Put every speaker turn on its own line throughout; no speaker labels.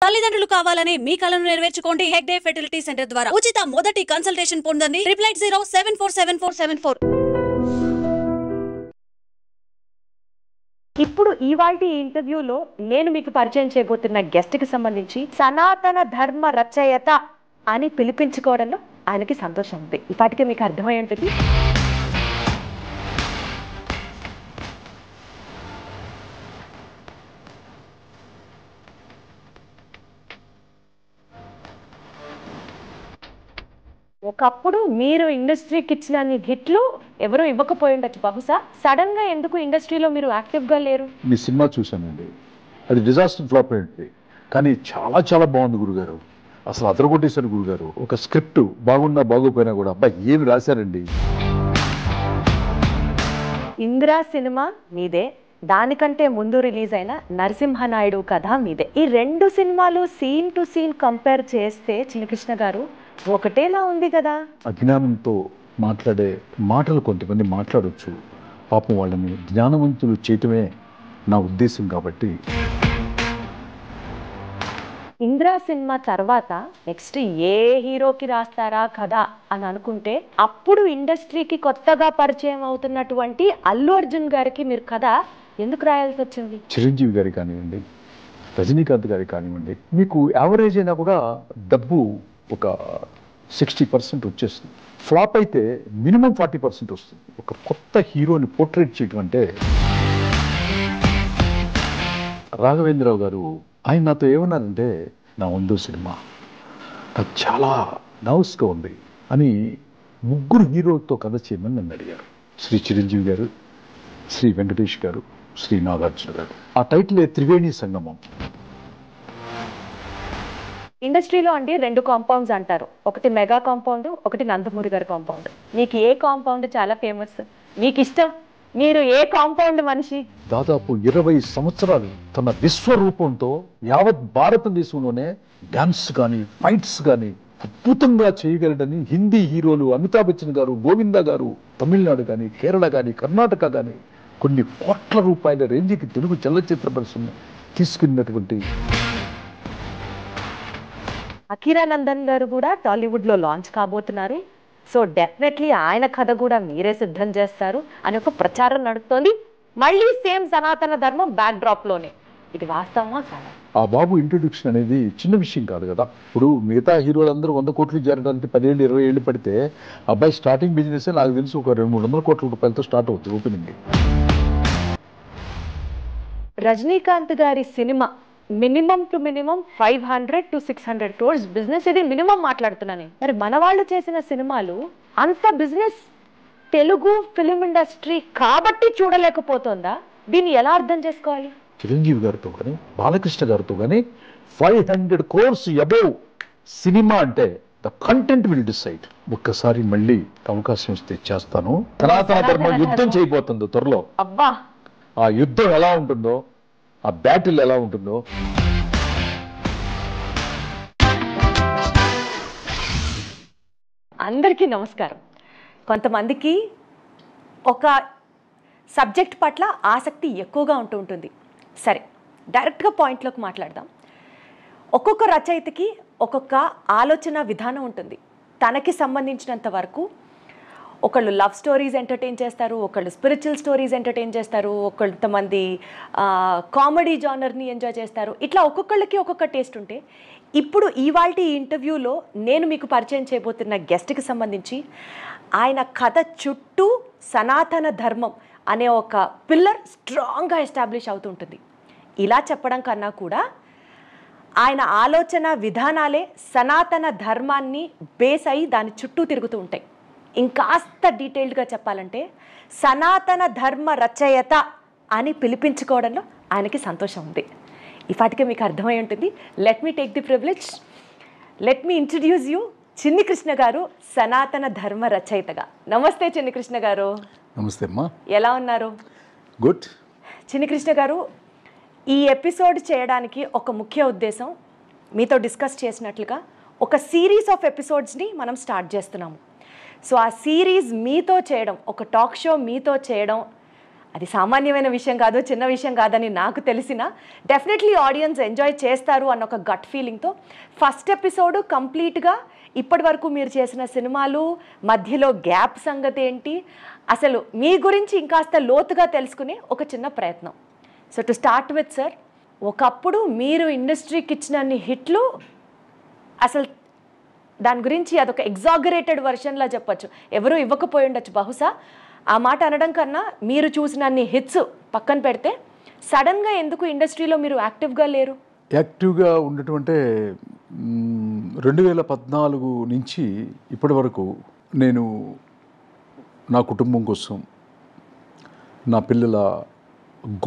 తల్లిదండ్రులు కావాలని మీ కలను నెరవేర్చుకోండి హెగ్డే ఫెర్టిలిటీ సెంటర్ ద్వారా ఉచిత మొదటి కన్సల్టేషన్ పొందండి 8807447474.
ఇప్పుడు ఇవాల్టి ఇంటర్వ్యూలో నేను మీకు పరిచయం చేయబోతున్న గెస్ట్ కి సంబంధించి సనాతన ధర్మ రచయిత అని పిలిపించుకోవడంలో ఆయనకి సంతోషం ఉంది. ఇప్పటికే మీకు అర్థమై ఉంటుంది. ఒకప్పుడు మీరు ఇండస్ట్రీకి ఇచ్చిన హిట్లు ఎవరు ఇవ్వకపోయి ఉండొచ్చు బహుశా. సడన్ గా ఎందుకు ఇండస్ట్రీలో మీరు యాక్టివ్ గా లేరు?
మీ సినిమా చూశానండి, అది డిజాస్టర్ ఫ్లాప్ అయింది, కానీ చాలా చాలా బాగుంది గురుగారు. అసలు అదరగొట్టేశారు గురుగారు. ఒక స్క్రిప్ట్ బాగున్నా బాగోపోయినా కూడా అబ్బాయి ఏమి రాశారండి.
ఇందిరా సినిమా మీదే, దానికంటే ముందు రిలీజ్ అయిన నరసింహనాయుడు కథ మీదే. ఈ రెండు సినిమాలు సీన్ టు సీన్ కంపేర్ చేస్తే చిన్నకృష్ణ గారు ఒకటేలా ఉంది కదా.
అజ్ఞానంతో మాట్లాడే మాటలు కొంతమంది మాట్లాడవచ్చు, పాపం వాళ్ళని జ్ఞానవంతులు చేయటమే నా ఉద్దేశం. కాబట్టి
ఇందిరా సినిమా తర్వాత నెక్స్ట్ ఏ హీరోకి రాస్తారా కథ అని అనుకుంటే అప్పుడు ఇండస్ట్రీకి కొత్తగా పరిచయం అవుతున్నటువంటి అల్లు అర్జున్ గారికి మీరు కథ ఎందుకు రాయాల్సి వచ్చింది?
చిరంజీవి గారికి కానివ్వండి, రజనీకాంత్ గారికి కానివ్వండి, మీకు యావరేజ్ అయినా కూడా డబ్బు ఒక 60% వచ్చేస్తుంది. ఫ్లాప్ అయితే మినిమం 40% వస్తుంది. ఒక కొత్త హీరోని పోర్ట్రేట్ చేయడం అంటే రాఘవేంద్రరావు గారు ఆయన నాతో ఏమన్నారంటే, నా వందో సినిమా నాకు చాలా నర్వస్గా ఉంది అని 3 హీరోలతో కథ చేయమని నన్ను అడిగారు. శ్రీ చిరంజీవి గారు, శ్రీ వెంకటేష్ గారు, శ్రీ నాగార్జున గారు. ఆ టైటిలే త్రివేణి సంగమం.
ఇండస్ట్రీలో అంటే 2 కాంపౌండ్స్ అంటారు, ఒకటి మెగా కాంపౌండ్, ఒకటి నందమూరి గారి కాంపౌండ్. మీకు ఏ కాంపౌండ్ చాలా ఫేమస్, మీకు ఇష్టం? మీరు ఏ కాంపౌండ్ మనిషి?
దాదాపు 20 సంవత్సరాలు తన విశ్వరూపంతో యావత్ భారతదేశంలోనే డాన్స్ కానీ ఫైట్స్ కానీ అద్భుతంగా చేయగలడని హిందీ హీరోలు అమితాబ్ బచ్చన్ గారు, గోవిందా గారు, తమిళనాడు కానీ, కేరళ కానీ, కర్ణాటక కానీ కొన్ని కోట్ల రూపాయల రేంజ్కి తెలుగు చలనచిత్ర పరిశ్రమ తీసుకున్నటువంటి
అఖీరానందన్ గారు కూడా టాలీవుడ్ లో లాంచ్ కాబోతున్నారు. సో డెఫినెట్లీ ఆయన కథ కూడా మీరే సిద్ధం చేస్తారు అని ఒక ప్రచారం నడుస్తోంది. మళ్ళీ సేమ్ సనాతన ధర్మం బ్యాక్ డ్రాప్ లోనే. ఇది వాస్తవమా కాదా?
ఆ బాబు ఇంట్రొడక్షన్ అనేది చిన్న విషయం కాదు కదా. ఇప్పుడు మిగతా హీరోలందరూ 100 కోట్లు చేరడానికి 10 ఏళ్ళు 20 ఏళ్ళు పడితే అబ్బాయి స్టార్టింగ్ బిజినెస్ నాకు తెలిసి ఒక 200-300 కోట్ల రూపాయలతో స్టార్ట్ అవుతుంది ఓపెనింగ్.
రజనీకాంత్ గారి cinema minimum to minimum 500 to 600 crores business, ఇది మినిమం మాట్లాడుతున్నాను. మరి మన వాళ్ళు చేసిన సినిమాలు అంత బిజినెస్ తెలుగు ఫిలిం ఇండస్ట్రీ కాబట్టి చూడలేకపోతుందా? దీన్ని ఎలా అర్థం చేసుకోవాలి?
చిరంజీవి గారితో కానీ బాలకృష్ణ గారితో కానీ 500 crores అబౌవ్ సినిమా అంటే ద కంటెంట్ విల్ డిసైడ్. ఒక్కసారి మళ్ళీ అవకాశం ఇస్తే చేస్తాను. సనాతన ధర్మం యుద్ధం చేయబోతుందో త్వరలో.
అబ్బా,
ఆ యుద్ధం ఎలా ఉంటుందో, ఆ బ్యాటిల్ ఎలా ఉంటుందో.
అందరికీ నమస్కారం. కొంతమందికి ఒక సబ్జెక్ట్ పట్ల ఆసక్తి ఎక్కువగా ఉంటుంది. సరే, డైరెక్ట్గా పాయింట్లోకి మాట్లాడదాం. ఒక్కొక్క రచయితకి ఒక్కొక్క ఆలోచన విధానం ఉంటుంది. తనకి సంబంధించినంత వరకు ఒకళ్ళు లవ్ స్టోరీస్ ఎంటర్టైన్ చేస్తారు, ఒకళ్ళు స్పిరిచువల్ స్టోరీస్ ఎంటర్టైన్ చేస్తారు, కొంతమంది కామెడీ జానర్ని ఎంజాయ్ చేస్తారు. ఇట్లా ఒక్కొక్కళ్ళకి ఒక్కొక్క టేస్ట్ ఉంటే, ఇప్పుడు ఇవాల్టి ఇంటర్వ్యూలో నేను మీకు పరిచయం చేయబోతున్న గెస్ట్కి సంబంధించి ఆయన కథ చుట్టూ సనాతన ధర్మం అనే ఒక పిల్లర్ స్ట్రాంగ్గా ఎస్టాబ్లిష్ అవుతుంటుంది. ఇలా చెప్పడం కన్నా కూడా ఆయన ఆలోచన విధానాలే సనాతన ధర్మాన్ని బేస్ అయ్యి దాని చుట్టూ తిరుగుతూ ఉంటాయి. ఇంకాస్త డీటెయిల్డ్గా చెప్పాలంటే సనాతన ధర్మ రచయిత అని పిలిపించుకోవడంలో ఆయనకి సంతోషం ఉంది. ఇప్పటికే మీకు అర్థమై ఉంటుంది. Let me take the privilege, let me introduce you Chinni Krishna గారు, సనాతన ధర్మ రచయితగా. నమస్తే చిన్ని కృష్ణ గారు.
నమస్తే అమ్మా.
ఎలా ఉన్నారు?
గుడ్.
చిన్ని కృష్ణ గారు, ఈ ఎపిసోడ్ చేయడానికి ఒక ముఖ్య ఉద్దేశం, మీతో డిస్కస్ చేసినట్లుగా ఒక సిరీస్ ఆఫ్ ఎపిసోడ్స్ని మనం స్టార్ట్ చేస్తున్నాము. సో ఆ సిరీస్ మీతో చేయడం, ఒక టాక్ షో మీతో చేయడం అది సామాన్యమైన విషయం కాదు, చిన్న విషయం కాదని నాకు తెలిసిన డెఫినెట్లీ ఆడియన్స్ ఎంజాయ్ చేస్తారు అన్న ఒక గట్ ఫీలింగ్తో ఫస్ట్ ఎపిసోడ్ కంప్లీట్గా ఇప్పటి వరకు మీరు చేసిన సినిమాలు, మధ్యలో గ్యాప్ సంగతి ఏంటి, అసలు మీ గురించి ఇంకాస్త లోతుగా తెలుసుకునే ఒక చిన్న ప్రయత్నం. So to start with sir, ఒకప్పుడు మీరు ఇండస్ట్రీకి ఇచ్చినన్ని హిట్లు అసలు దాని గురించి అదొక ఎగ్జాగరేటెడ్ వర్షన్లా చెప్పచ్చు, ఎవరు ఇవ్వకపోయి ఉండొచ్చు బహుశా. ఆ మాట అనడం కన్నా మీరు చూసినన్ని హిట్స్ పక్కన పెడితే సడన్గా ఎందుకు ఇండస్ట్రీలో మీరు యాక్టివ్గా లేరు?
యాక్టివ్గా ఉండటం అంటే 2014 నుంచి ఇప్పటి వరకు నేను నా కుటుంబం కోసం, నా పిల్లల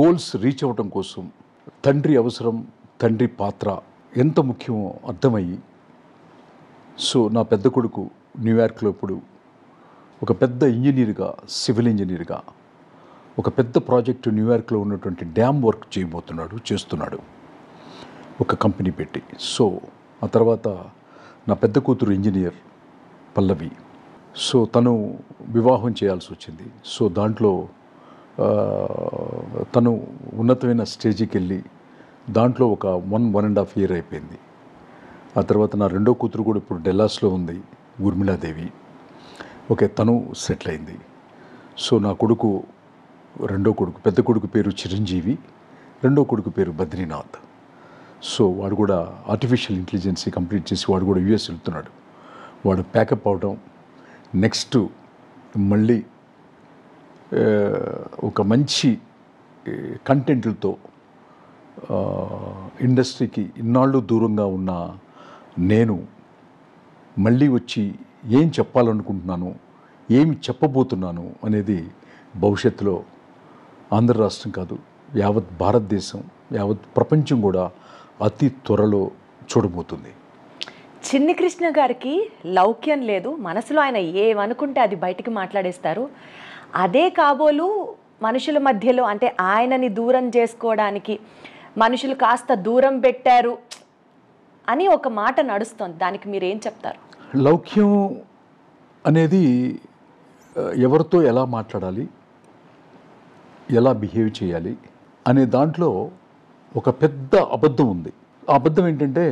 గోల్స్ రీచ్ అవ్వటం కోసం తండ్రి అవసరం, తండ్రి పాత్ర ఎంత ముఖ్యమో అర్థమయ్యి, సో నా పెద్ద కొడుకు న్యూయార్క్లో ఇప్పుడు ఒక పెద్ద ఇంజనీర్గా, సివిల్ ఇంజనీర్గా ఒక పెద్ద ప్రాజెక్టు న్యూయార్క్లో ఉన్నటువంటి డ్యామ్ వర్క్ చేస్తున్నాడు ఒక కంపెనీ పెట్టి. సో ఆ తర్వాత నా పెద్ద కూతురు ఇంజనీర్ పల్లవి, సో తను వివాహం చేయాల్సి వచ్చింది. సో దాంట్లో తను ఉన్నతమైన స్టేజ్కి వెళ్ళి దాంట్లో ఒక 1.5 year అయిపోయింది. ఆ తర్వాత నా రెండో కూతురు కూడా ఇప్పుడు డెల్లాస్లో ఉంది, ఊర్మిళాదేవి. ఓకే, తను సెటిల్ అయింది. సో నా కొడుకు, రెండో కొడుకు, పెద్ద కొడుకు పేరు చిరంజీవి, రెండో కొడుకు పేరు బద్రీనాథ్. సో వాడు కూడా ఆర్టిఫిషియల్ ఇంటెలిజెన్సీ కంప్లీట్ చేసి వాడు కూడా యూఎస్ వెళ్తున్నాడు. వాడు ప్యాకప్ అవడం, నెక్స్ట్ మళ్ళీ ఒక మంచి కంటెంట్లతో ఇండస్ట్రీకి ఇన్నాళ్ళు దూరంగా ఉన్న నేను మళ్ళీ వచ్చి ఏం చెప్పాలనుకుంటున్నాను, ఏమి చెప్పబోతున్నాను అనేది భవిష్యత్తులో ఆంధ్ర రాష్ట్రం కాదు, యావత్ భారతదేశం, యావత్ ప్రపంచం కూడా అతి త్వరలో చూడబోతుంది.
చిన్ని కృష్ణ గారికి లౌక్యం లేదు, మనసులో ఆయన ఏమనుకుంటే అది బయటికి మాట్లాడేస్తారు. అదే కాబోలు మనుషుల మధ్యలో, అంటే ఆయనని దూరం చేసుకోవడానికి మనుషులు కాస్త దూరం పెట్టారు అని ఒక మాట నడుస్తుంది. దానికి మీరు ఏం చెప్తారు?
లౌక్యం అనేది ఎవరితో ఎలా మాట్లాడాలి, ఎలా బిహేవ్ చేయాలి అనే దాంట్లో ఒక పెద్ద అబద్ధం ఉంది. ఆ అబద్ధం ఏంటంటే,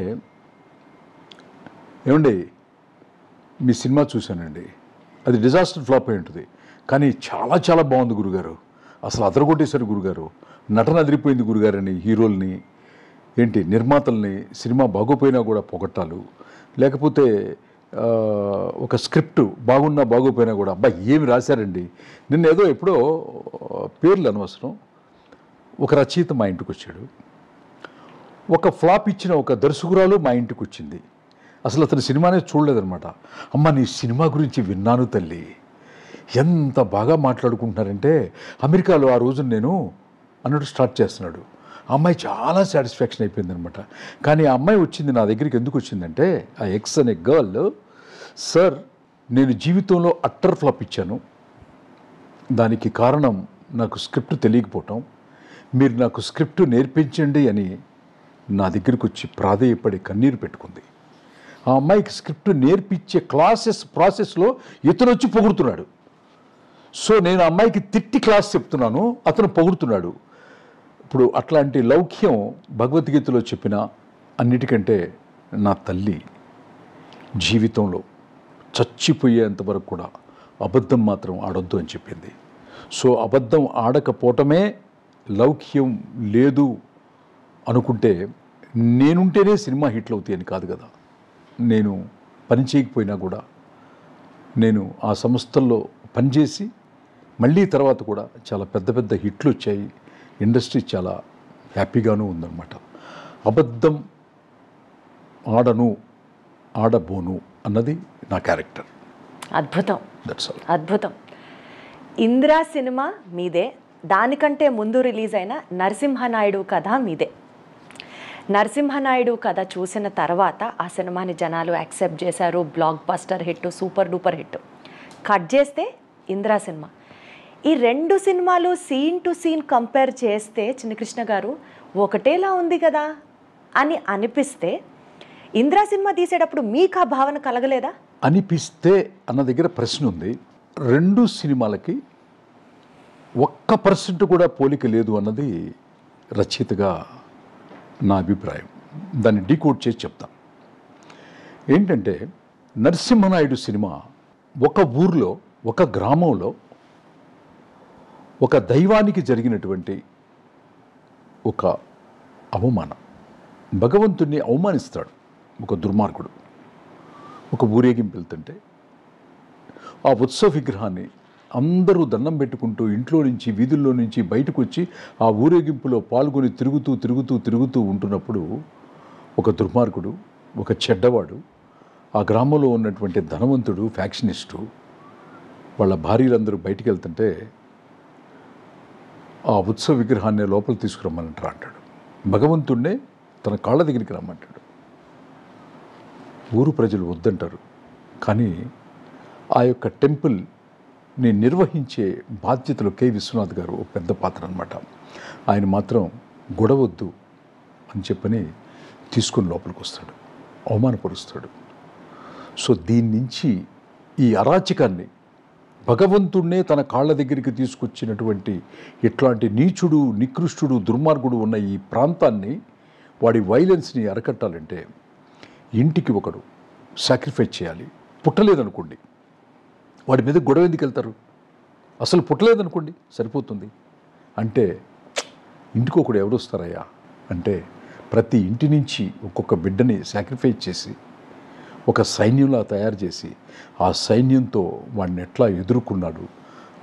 ఏమండి మీ సినిమా చూశానండి, అది డిజాస్టర్ ఫ్లాప్ అయి ఉంటుంది, కానీ చాలా చాలా బాగుంది గురుగారు, అసలు అదరగొట్టేశారు గురుగారు, నటన అదిరిపోయింది గురుగారు అని హీరోల్ని, ఏంటి నిర్మాతల్ని, సినిమా బాగోపోయినా కూడా పొగట్టాలు, లేకపోతే ఒక స్క్రిప్ట్ బాగున్నా బాగోపోయినా కూడా అబ్బా ఏమి రాశారండి. నిన్న ఏదో ఎప్పుడో పేర్లు అనవసరం, ఒక రచయిత మా ఇంటికి వచ్చాడు, ఒక ఫ్లాప్ ఇచ్చిన ఒక దర్శకురాలు మా ఇంటికి వచ్చింది, అసలు అతని సినిమానే చూడలేదనమాట. అమ్మ నీ సినిమా గురించి విన్నాను తల్లి, ఎంత బాగా మాట్లాడుకుంటున్నారంటే అమెరికాలో ఆ రోజు నేను అన్నట్టు స్టార్ట్ చేస్తున్నాడు. ఆ అమ్మాయి చాలా సాటిస్ఫాక్షన్ అయిపోయిందనమాట. కానీ ఆ అమ్మాయి వచ్చింది నా దగ్గరికి ఎందుకు వచ్చిందంటే, ఆ ఎక్స్ అనే గర్ల్, సార్ నేను జీవితంలో అట్టర్ ఫ్లాప్ ఇచ్చాను, దానికి కారణం నాకు స్క్రిప్ట్ తెలియకపోవటం, మీరు నాకు స్క్రిప్ట్ నేర్పించండి అని నా దగ్గరికి వచ్చి ప్రాధేయపడి కన్నీరు పెట్టుకుంది. ఆ అమ్మాయికి స్క్రిప్ట్ నేర్పించే ప్రాసెస్లో ఇతను వచ్చి పొగుడుతున్నాడు. సో నేను ఆ అమ్మాయికి తిట్టి క్లాస్ చెప్తున్నాను, అతను పొగుడుతున్నాడు. ఇప్పుడు అట్లాంటి లౌక్యం భగవద్గీతలో చెప్పిన అన్నిటికంటే నా తల్లి జీవితంలో చచ్చిపోయేంత వరకు కూడా అబద్ధం మాత్రం ఆడొద్దు అని చెప్పింది. సో అబద్ధం ఆడకపోవటమే లౌక్యం లేదు అనుకుంటే నేనుంటేనే సినిమా హిట్లు అవుతాయి అని కాదు కదా. నేను పని చేయకపోయినా కూడా నేను ఆ సంస్థల్లో పనిచేసి మళ్ళీ తర్వాత కూడా చాలా పెద్ద పెద్ద హిట్లు వచ్చాయి, ఇండస్ట్రీ చాలా హ్యాపీగాను ఉందన్నమాట. అబద్ధం ఆడబోను అన్నది నా క్యారెక్టర్.
అద్భుతం,
దట్స్ ఆల్.
అద్భుతం. ఇంద్రా సినిమా మీదే, దానికంటే ముందు రిలీజ్ అయిన నరసింహనాయుడు కథ మీదే. నరసింహనాయుడు కథ చూసిన తర్వాత ఆ సినిమాని జనాలు యాక్సెప్ట్ చేశారు, block buster hit, super duper hit. Cut చేస్తే ఇంద్రా సినిమా. ఈ రెండు సినిమాలు సీన్ టు సీన్ కంపేర్ చేస్తే చిన్ని కృష్ణ గారు ఒకటేలా ఉంది కదా అని అనిపిస్తే, ఇంద్రా సినిమా తీసేటప్పుడు మీకు ఆ భావన కలగలేదా?
అనిపిస్తే అన్న దగ్గర ప్రశ్న ఉంది. రెండు సినిమాలకి 1% కూడా పోలిక లేదు అన్నది రచయితగా నా అభిప్రాయం. దాన్ని డీకోడ్ చేసి చెప్తాను. ఏంటంటే నరసింహనాయుడు సినిమా ఒక ఊర్లో, ఒక గ్రామంలో ఒక దైవానికి జరిగినటువంటి ఒక అవమానం. భగవంతుణ్ణి అవమానిస్తాడు ఒక దుర్మార్గుడు. ఒక ఊరేగింపు వెళ్తుంటే ఆ ఉత్సవ విగ్రహాన్ని అందరూ దండం పెట్టుకుంటూ ఇంట్లో నుంచి, వీధుల్లో నుంచి బయటకు వచ్చి ఆ ఊరేగింపులో పాల్గొని తిరుగుతూ ఉంటున్నప్పుడు ఒక దుర్మార్గుడు, ఒక చెడ్డవాడు, ఆ గ్రామంలో ఉన్నటువంటి ధనవంతుడు, ఫ్యాక్షనిస్టు వాళ్ళ భార్యలందరూ బయటికి వెళ్తుంటే ఆ ఉత్సవ విగ్రహాన్ని లోపల తీసుకురమ్మంటారు అంటాడు. భగవంతుడినే తన కాళ్ళ దగ్గరికి రమ్మంటాడు. ఊరు ప్రజలు వద్దంటారు. కానీ ఆ యొక్క టెంపుల్ని నిర్వహించే బాధ్యతలు కె. విశ్వనాథ్ గారు ఒక పెద్ద పాత్ర అనమాట. ఆయన మాత్రం గొడవద్దు అని చెప్పని తీసుకుని లోపలికి వస్తాడు, అవమానపరుస్తాడు. సో దీని నుంచి ఈ అరాచకాన్ని, భగవంతుడినే తన కాళ్ళ దగ్గరికి తీసుకొచ్చినటువంటి ఇట్లాంటి నీచుడు, నికృష్టుడు, దుర్మార్గుడు ఉన్న ఈ ప్రాంతాన్ని, వాడి వైలెన్స్ని అరకట్టాలంటే ఇంటికి ఒకడు సాక్రిఫైస్ చేయాలి. పుట్టలేదనుకోండి, వాడి మీద గొడవ ఎందుకు వెళ్తారు? అసలు పుట్టలేదనుకోండి, సరిపోతుంది. అంటే ఇంటికి ఒకడు ఎవరు వస్తారయ్యా అంటే ప్రతి ఇంటి నుంచి ఒక్కొక్క బిడ్డని సాక్రిఫైస్ చేసి ఒక సైన్యంలా తయారు చేసి ఆ సైన్యంతో వాడిని ఎట్లా ఎదుర్కొన్నాడు,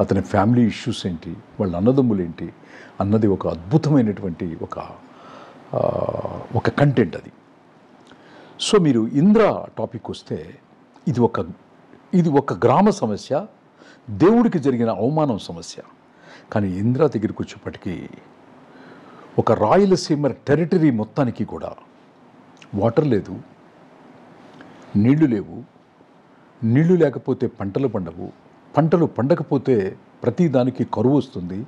అతని ఫ్యామిలీ ఇష్యూస్ ఏంటి, వాళ్ళ అన్నదమ్ములు ఏంటి అన్నది ఒక అద్భుతమైనటువంటి ఒక కంటెంట్ అది. సో మీరు ఇంద్ర టాపిక్ వస్తే ఇది ఒక గ్రామ సమస్య, దేవుడికి జరిగిన అవమానం సమస్య. కానీ ఇంద్ర దగ్గరికి వచ్చేప్పటికీ ఒక రాయలసీమ టెరిటరీ మొత్తానికి కూడా వాటర్ లేదు, నీళ్లు లేవు, నీళ్లు లేకపోతే పంటలు పండవు, పంటలు పండకపోతే ప్రతి దానికి కరువు వస్తుంది,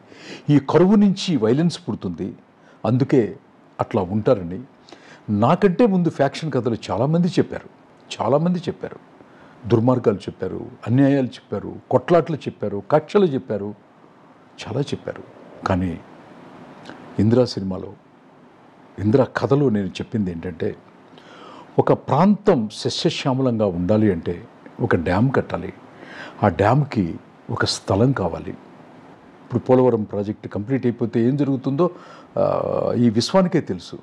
ఈ కరువు నుంచి వైలెన్స్ పుడుతుంది. అందుకే అట్లా ఉంటారని నాకంటే ముందు ఫ్యాక్షన్ కథలు చాలామంది చెప్పారు. దుర్మార్గాలు చెప్పారు, అన్యాయాలు చెప్పారు, కొట్లాట్లు చెప్పారు, కక్షలు చెప్పారు, చాలా చెప్పారు. కానీ ఇందిరా సినిమాలో, ఇందిరా కథలో నేను చెప్పింది ఏంటంటే ఒక ప్రాంతం సస్యశ్యామలంగా ఉండాలి అంటే ఒక డ్యామ్ కట్టాలి. ఆ డ్యామ్కి ఒక స్థలం కావాలి. ఇప్పుడు పోలవరం ప్రాజెక్టు కంప్లీట్ అయిపోతే ఏం జరుగుతుందో ఈ విశ్వానికే తెలుసు.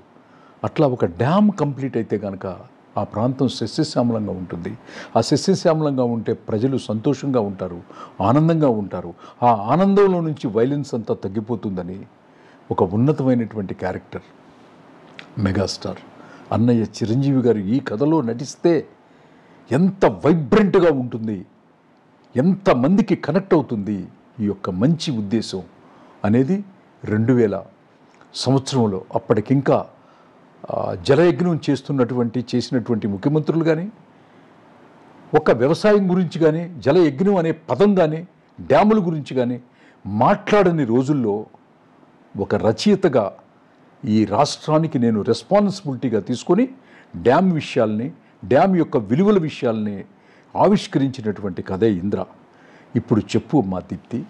అట్లా ఒక డ్యామ్ కంప్లీట్ అయితే కనుక ఆ ప్రాంతం సస్యశ్యామలంగా ఉంటుంది. ఆ సస్యశ్యామలంగా ఉంటే ప్రజలు సంతోషంగా ఉంటారు, ఆనందంగా ఉంటారు. ఆ ఆనందంలో నుంచి వైలెన్స్ అంతా తగ్గిపోతుందని ఒక ఉన్నతమైనటువంటి క్యారెక్టర్ మెగాస్టార్ అన్నయ్య చిరంజీవి గారు ఈ కథలో నటిస్తే ఎంత వైబ్రెంట్గా ఉంటుంది, ఎంతమందికి కనెక్ట్ అవుతుంది ఈ యొక్క మంచి ఉద్దేశం అనేది 2000 సంవత్సరంలో అప్పటికింకా జలయజ్ఞం చేసినటువంటి ముఖ్యమంత్రులు కానీ, ఒక వ్యవసాయం గురించి కానీ, జలయజ్ఞం అనే పదం కానీ, డ్యాముల గురించి కానీ మాట్లాడని రోజుల్లో ఒక రచయితగా ఈ రాష్ట్రానికి నేను రెస్పాన్సిబిలిటీగా తీసుకొని డ్యామ్ విషయాల్ని, డ్యామ్ యొక్క విలువల విషయాల్ని ఆవిష్కరించినటువంటి కథే ఇంద్ర. ఇప్పుడు చెప్పు మా దీప్తి,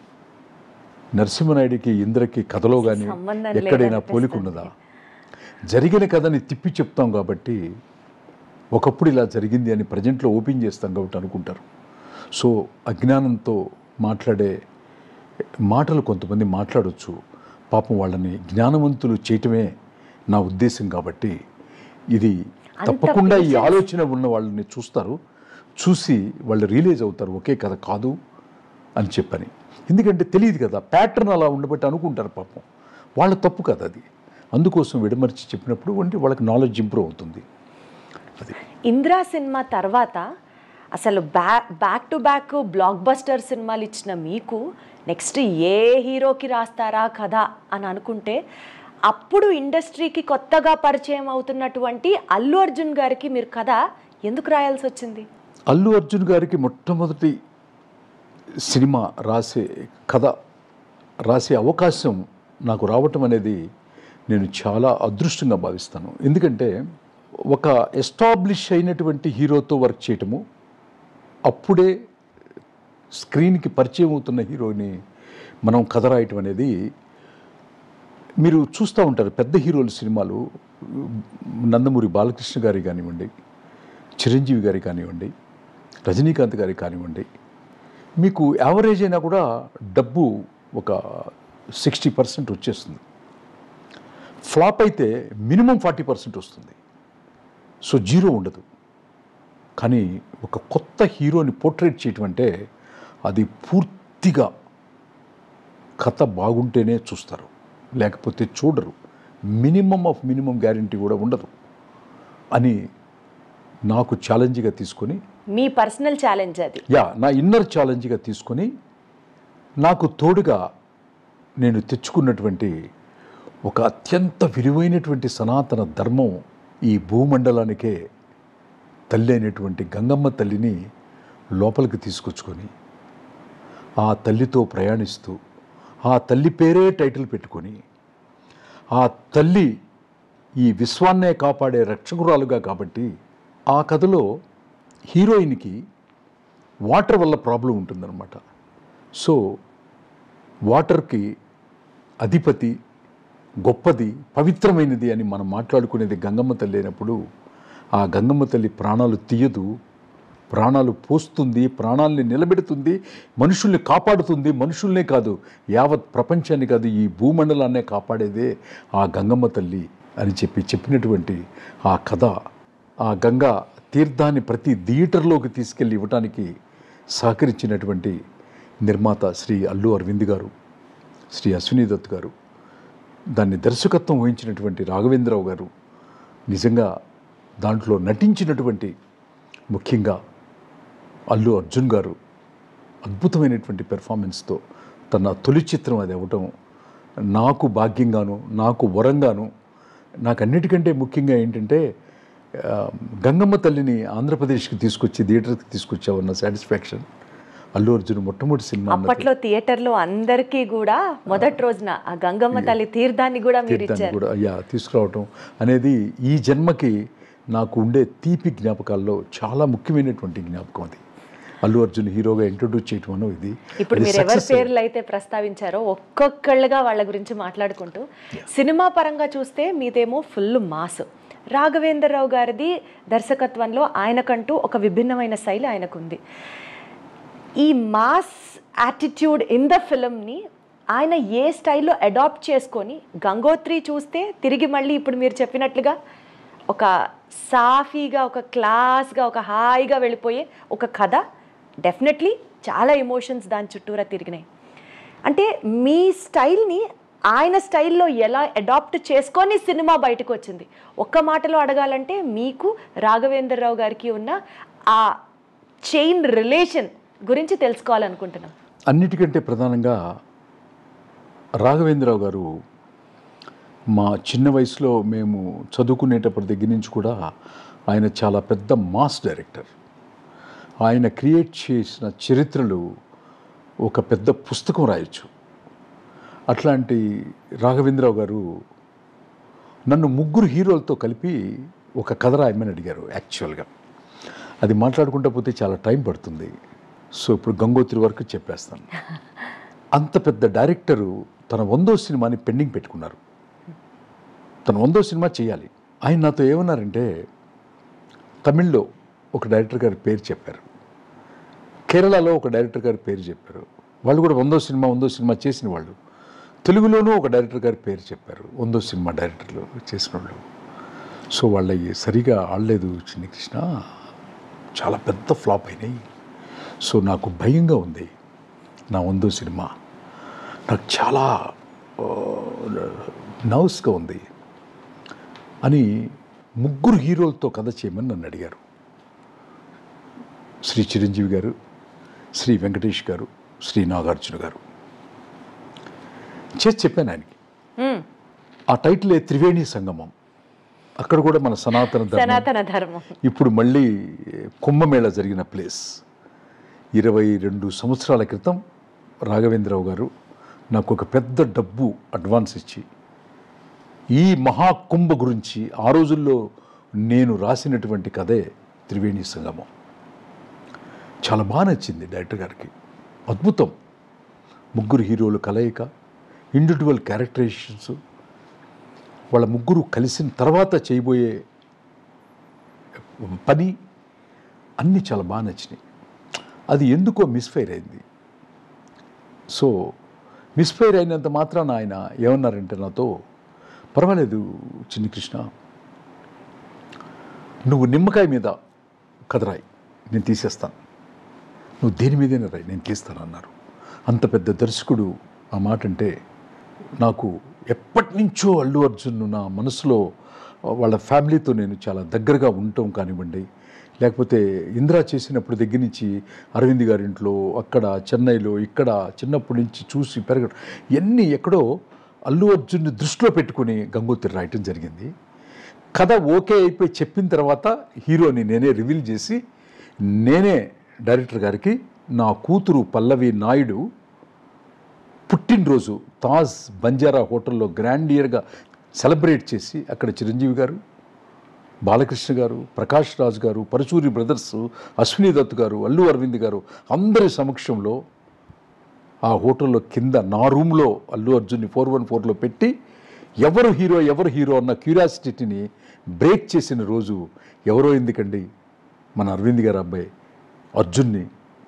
నరసింహనాయుడికి ఇంద్రకి కథలో కానీ ఎక్కడైనా పోలికున్నదా? జరిగిన కథని తిప్పి చెప్తాం కాబట్టి ఒకప్పుడు ఇలా జరిగింది అని ప్రజెంట్లో ఓపెన్ చేస్తాం కాబట్టి అనుకుంటారు. సో అజ్ఞానంతో మాట్లాడే మాటలు కొంతమంది మాట్లాడవచ్చు. పాపం వాళ్ళని జ్ఞానవంతులు చేయటమే నా ఉద్దేశం. కాబట్టి ఇది తప్పకుండా ఈ ఆలోచన ఉన్న వాళ్ళని చూసి వాళ్ళు రియలైజ్ అవుతారు ఒకే కథ కాదు అని చెప్పని. ఎందుకంటే తెలియదు కదా, ప్యాటర్న్ అలా ఉండబట్టి అనుకుంటారు. పాపం వాళ్ళ తప్పు కదా అది. అందుకోసం విడమర్చి చెప్పినప్పుడు వాళ్ళకి నాలెడ్జ్ ఇంప్రూవ్ అవుతుంది. అది
ఇంద్రా సినిమా తర్వాత అసలు back to back block buster సినిమాలు ఇచ్చిన మీకు నెక్స్ట్ ఏ హీరోకి రాస్తారా కథ అని అనుకుంటే అప్పుడు ఇండస్ట్రీకి కొత్తగా పరిచయం అవుతున్నటువంటి అల్లు అర్జున్ గారికి మీరు కథ ఎందుకు రాయాల్సి వచ్చింది?
అల్లు అర్జున్ గారికి మొట్టమొదటి సినిమా రాసే అవకాశం నాకు రావటం అనేది నేను చాలా అదృష్టంగా భావిస్తాను. ఎందుకంటే ఒక ఎస్టాబ్లిష్ అయినటువంటి హీరోతో వర్క్ చేయటము, అప్పుడే స్క్రీన్కి పరిచయం అవుతున్న హీరోని మనం కథ రాయటం అనేది మీరు చూస్తూ ఉంటారు. పెద్ద హీరోల సినిమాలు నందమూరి బాలకృష్ణ గారి కానివ్వండి, చిరంజీవి గారి కానివ్వండి, రజనీకాంత్ గారి కానివ్వండి, మీకు యావరేజ్ అయినా కూడా డబ్బు ఒక 60% వచ్చేస్తుంది. ఫ్లాప్ అయితే మినిమం 40% వస్తుంది. సో జీరో ఉండదు. కానీ ఒక కొత్త హీరోని పోర్ట్రేట్ చేయటం అంటే అది పూర్తిగా కథ బాగుంటేనే చూస్తారు, లేకపోతే చూడరు. మినిమం ఆఫ్ మినిమం గ్యారంటీ కూడా ఉండదు అని నాకు ఛాలెంజ్గా తీసుకొని,
మీ పర్సనల్ ఛాలెంజ్ అది,
నా ఇన్నర్ ఛాలెంజ్గా తీసుకొని నాకు తోడుగా నేను తెచ్చుకున్నటువంటి ఒక అత్యంత విలువైనటువంటి సనాతన ధర్మం, ఈ భూమండలానికే తల్లి అయినటువంటి గంగమ్మ తల్లిని లోపలికి తీసుకొచ్చుకొని ఆ తల్లితో ప్రయాణిస్తూ ఆ తల్లి పేరే టైటిల్ పెట్టుకొని ఆ తల్లి ఈ విశ్వాన్నే కాపాడే రక్షకురాలుగా, కాబట్టి ఆ కథలో హీరోయిన్కి వాటర్ వల్ల ప్రాబ్లం ఉంటుందన్నమాట. సో వాటర్కి అధిపతి, గొప్పది, పవిత్రమైనది అని మనం మాట్లాడుకునేది గంగమ్మ తల్లి అయినప్పుడు ఆ గంగమ్మ తల్లి ప్రాణాలు తీయదు, ప్రాణాలు పోస్తుంది, ప్రాణాలని నిలబెడుతుంది, మనుషుల్ని కాపాడుతుంది. మనుషుల్నే కాదు, యావత్ ప్రపంచాన్ని కాదు, ఈ భూమండలాన్నే కాపాడేదే ఆ గంగమ్మ తల్లి అని చెప్పినటువంటి ఆ కథ, ఆ గంగా తీర్థాన్ని ప్రతి థియేటర్లోకి తీసుకెళ్ళి ఇవ్వటానికి సహకరించినటువంటి నిర్మాత శ్రీ అల్లు అరవింద్ గారు, శ్రీ అశ్విని దత్ గారు, దాన్ని దర్శకత్వం వహించినటువంటి రాఘవేంద్రరావు గారు, నిజంగా దాంట్లో నటించినటువంటి ముఖ్యంగా అల్లు అర్జున్ గారు అద్భుతమైనటువంటి పెర్ఫార్మెన్స్తో తన తొలి చిత్రం అది అవ్వటం నాకు భాగ్యంగాను, నాకు వరంగాను, నాకు అన్నిటికంటే ముఖ్యంగా ఏంటంటే గంగమ్మ తల్లిని ఆంధ్రప్రదేశ్కి తీసుకొచ్చి థియేటర్కి తీసుకొచ్చామన్న సాటిస్ఫాక్షన్. అల్లు అర్జున్ మొట్టమొదటి సినిమా
అప్పట్లో థియేటర్లో అందరికీ కూడా మొదటి రోజున ఆ గంగమ్మ తల్లి తీర్థాన్ని కూడా మీరు ఇచ్చారు
కూడా తీసుకురావటం అనేది ఈ జన్మకి నాకు ఉండే తీపి జ్ఞాపకాల్లో చాలా ముఖ్యమైనటువంటి జ్ఞాపకం అది. అల్లు అర్జున్ హీరోగా ఇంట్రొడ్యూస్ చేయటం అన్నది ఇది.
ఇప్పుడు మీరు ఎవరి పేర్లు అయితే ప్రస్తావించారో ఒక్కొక్కళ్ళుగా వాళ్ళ గురించి మాట్లాడుకుంటూ, సినిమా పరంగా చూస్తే మీదేమో ఫుల్ మాస్, రాఘవేంద్రరావు గారిది దర్శకత్వంలో ఆయనకంటూ ఒక విభిన్నమైన శైలి ఆయనకుంది. ఈ మాస్ యాటిట్యూడ్ ఇన్ ద ఫిల్మ్ని ఆయన ఏ స్టైల్లో అడాప్ట్ చేసుకొని, గంగోత్రి చూస్తే తిరిగి మళ్ళీ ఇప్పుడు మీరు చెప్పినట్లుగా ఒక సాఫీగా, ఒక క్లాస్గా, ఒక హాయిగా వెళ్ళిపోయే ఒక కథ, డెఫినెట్లీ చాలా ఎమోషన్స్ దాని చుట్టూరా తిరిగినాయి. అంటే మీ స్టైల్ని ఆయన స్టైల్లో ఎలా అడాప్ట్ చేసుకొని సినిమా బయటకు వచ్చింది? ఒక్క మాటలో అడగాలంటే మీకు రాఘవేంద్రరావు గారికి ఉన్న ఆ చైన్ రిలేషన్ గురించి తెలుసుకోవాలనుకుంటున్నాం.
అన్నిటికంటే ప్రధానంగా రాఘవేంద్రరావు గారు మా చిన్న వయసులో మేము చదువుకునేటప్పటి దగ్గర నుంచి కూడా ఆయన చాలా పెద్ద మాస్ డైరెక్టర్. ఆయన క్రియేట్ చేసిన చరిత్రలు ఒక పెద్ద పుస్తకం రాయొచ్చు. అట్లాంటి రాఘవేంద్రరావు గారు నన్ను ముగ్గురు హీరోలతో కలిపి ఒక కథ రాయమని అడిగారు. యాక్చువల్గా అది మాట్లాడుకుంటూ పోతే చాలా టైం పడుతుంది. సో ఇప్పుడు గంగోత్రి వరకు చెప్పేస్తాను. అంత పెద్ద డైరెక్టరు తన 100వ సినిమాని పెండింగ్ పెట్టుకున్నారు. తన 100వ సినిమా చేయాలి. ఆయన నాతో ఏమన్నారంటే, తమిళ్లో ఒక డైరెక్టర్ గారి పేరు చెప్పారు, కేరళలో ఒక డైరెక్టర్ గారి పేరు చెప్పారు. వాళ్ళు కూడా 100వ సినిమా చేసిన వాళ్ళు. తెలుగులోనూ ఒక డైరెక్టర్ గారి పేరు చెప్పారు, 100వ సినిమా డైరెక్టర్లు చేసిన వాళ్ళు. సో వాళ్ళవి సరిగా ఆడలేదు చిన్ని కృష్ణ, చాలా పెద్ద ఫ్లాప్ అయినాయి. సో నాకు భయంగా ఉంది నా 100వ సినిమా, నాకు చాలా నర్వస్గా ఉంది అని ముగ్గురు హీరోలతో కథ చేయమని నన్ను అడిగారు. శ్రీ చిరంజీవి గారు, శ్రీ వెంకటేష్ గారు, శ్రీ నాగార్జున గారు. చేసి చెప్పాను ఆయనకి. ఆ టైటిలే త్రివేణి సంగమం. అక్కడ కూడా మన సనాతన
ధర్మం
ఇప్పుడు మళ్ళీ కుంభమేళ జరిగిన ప్లేస్. 22 సంవత్సరాల క్రితం రాఘవేంద్రరావు గారు నాకు ఒక పెద్ద డబ్బు అడ్వాన్స్ ఇచ్చి ఈ మహాకుంభ గురించి ఆ రోజుల్లో నేను రాసినటువంటి కథే త్రివేణి సంగమం. చాలా బాగా నచ్చింది డైరెక్టర్ గారికి. అద్భుతం. ముగ్గురు హీరోలు కలయిక, ఇండివిజువల్ క్యారెక్టరైజేషన్స్, వాళ్ళ ముగ్గురు కలిసిన తర్వాత చేయబోయే పని అన్నీ చాలా బాగా నచ్చినాయి. అది ఎందుకో మిస్ఫైర్ అయింది. సో మిస్ఫైర్ అయినంత మాత్రాన ఆయన ఏమన్నారంటే నాతో, పర్వాలేదు చిన్ని కృష్ణ, నువ్వు నిమ్మకాయ మీద కథ రాయి, నేను తీసేస్తాను, నువ్వు దేని మీదైనా రాయి, నేను తీస్తాను అన్నారు. అంత పెద్ద దర్శకుడు ఆ మాట అంటే నాకు ఎప్పటి నుంచో అల్లు అర్జున్ నా మనసులో వాళ్ళ ఫ్యామిలీతో నేను చాలా దగ్గరగా ఉండటం కానివ్వండి, లేకపోతే ఇందిరా చేసినప్పుడు దగ్గర నుంచి అరవింద్ గారి ఇంట్లో, అక్కడ చెన్నైలో, ఇక్కడ చిన్నప్పటి నుంచి చూసి పెరగడం, ఇవన్నీ ఎక్కడో అల్లు అర్జున్ని దృష్టిలో పెట్టుకుని గంగోత్రి రాయటం జరిగింది. కథ ఓకే అయిపోయి చెప్పిన తర్వాత హీరోని నేనే రివీల్ చేసి, నేనే డైరెక్టర్ గారికి నా కూతురు పల్లవి నాయుడు పుట్టినరోజు తాజ్ బంజారా హోటల్లో గ్రాండియర్గా సెలబ్రేట్ చేసి, అక్కడ చిరంజీవి గారు, బాలకృష్ణ గారు, ప్రకాష్ రాజ్ గారు, పరచూరి బ్రదర్స్, అశ్విని దత్ గారు, అల్లు అరవింద్ గారు అందరి సమక్షంలో ఆ హోటల్లో కింద నా రూమ్లో అల్లు అర్జున్ని 414లో పెట్టి ఎవరు హీరో అన్న క్యూరియాసిటీని బ్రేక్ చేసిన రోజు. ఎవరో ఎందుకండి, మన అరవింద్ గారు అబ్బాయి అర్జున్ని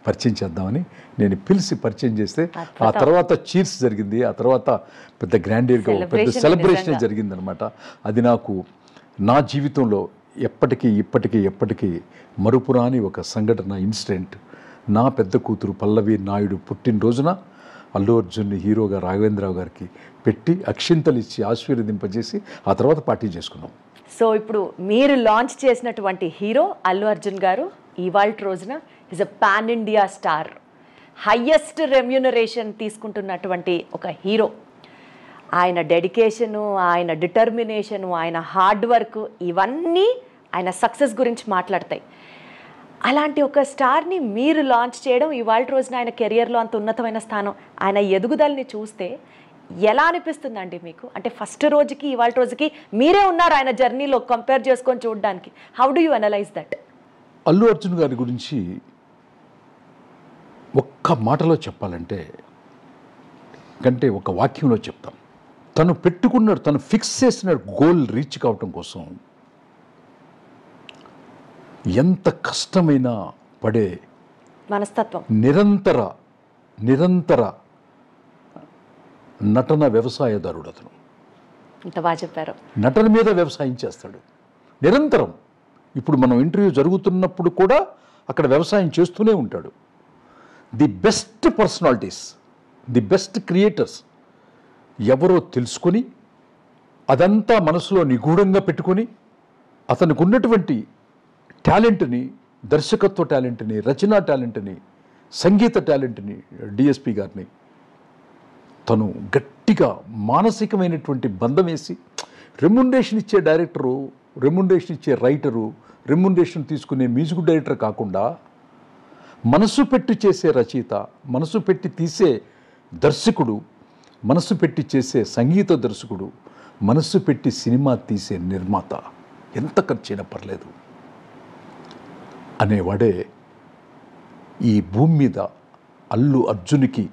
పరిచయం చేద్దామని నేను పిలిచి పరిచయం చేస్తే, ఆ తర్వాత చీర్స్ జరిగింది, ఆ తర్వాత పెద్ద గ్రాండియర్గా పెద్ద సెలబ్రేషన్ జరిగిందనమాట. అది నాకు నా జీవితంలో ఇప్పటికీ మరుపురాని ఒక సంఘటన, ఇన్సిడెంట్. నా పెద్ద కూతురు పల్లవి నాయుడు పుట్టినరోజున అల్లు అర్జున్ని హీరోగా రాఘవేంద్రరావు గారికి పెట్టి అక్షింతలు ఇచ్చి ఆశీర్వదింపజేసి ఆ తర్వాత పార్టీ చేసుకున్నాం.
సో ఇప్పుడు మీరు లాంచ్ చేసినటువంటి హీరో అల్లు అర్జున్ గారు ఇవాళ రోజున is a pan India star, highest remuneration తీసుకుంటున్నటువంటి ఒక హీరో. ఆయన డెడికేషను, ఆయన డిటర్మినేషను, ఆయన హార్డ్ వర్క్, ఇవన్నీ ఆయన సక్సెస్ గురించి మాట్లాడతాయి. అలాంటి ఒక స్టార్ని మీరు లాంచ్ చేయడం, ఇవాళ రోజున ఆయన కెరియర్లో అంత ఉన్నతమైన స్థానం, ఆయన ఎదుగుదలని చూస్తే ఎలా అనిపిస్తుందండి మీకు? అంటే ఫస్ట్ రోజుకి ఇవాళ రోజుకి మీరే ఉన్నారు ఆయన జర్నీలో కంపేర్ చేసుకొని చూడడానికి. How do you analyse that?
Allu Arjun గారి గురించి ఒక్క మాటలో చెప్పాలంటే, కంటే ఒక వాక్యంలో చెప్తాం. తను ఫిక్స్ చేసిన గోల్ రీచ్ కావటం కోసం ఎంత కష్టమైనా పడే
మనస్తత్వం,
నిరంతర నటన వ్యవసాయదారుడు అతను.
ఇంత బాగా చెప్పారు.
నటన మీద వ్యవసాయం చేస్తాడు నిరంతరం. ఇప్పుడు మనం ఇంటర్వ్యూ జరుగుతున్నప్పుడు కూడా అక్కడ వ్యవసాయం చేస్తూనే ఉంటాడు. The best personalities, the best creators ఎవరో తెలుసుకొని అదంతా మనసులో నిగూఢంగా పెట్టుకొని అతనికి ఉన్నటువంటి టాలెంట్ని, దర్శకత్వ టాలెంట్ని, రచనా టాలెంట్ని, సంగీత టాలెంట్ని, డిఎస్పి గారిని తను గట్టిగా మానసికమైనటువంటి బంధం వేసి, రెమ్యునరేషన్ ఇచ్చే డైరెక్టరు, రెమ్యునరేషన్ ఇచ్చే రైటరు, రెమ్యునరేషన్ తీసుకునే మ్యూజిక్ డైరెక్టర్ కాకుండా మనసు పెట్టి చేసే రచయిత, మనసు పెట్టి తీసే దర్శకుడు, మనసు పెట్టి చేసే సంగీత దర్శకుడు, మనసు పెట్టి సినిమా తీసే నిర్మాత, ఎంత ఖర్చైనా పర్లేదు అనేవాడే ఈ భూమి మీద అల్లు అర్జున్కి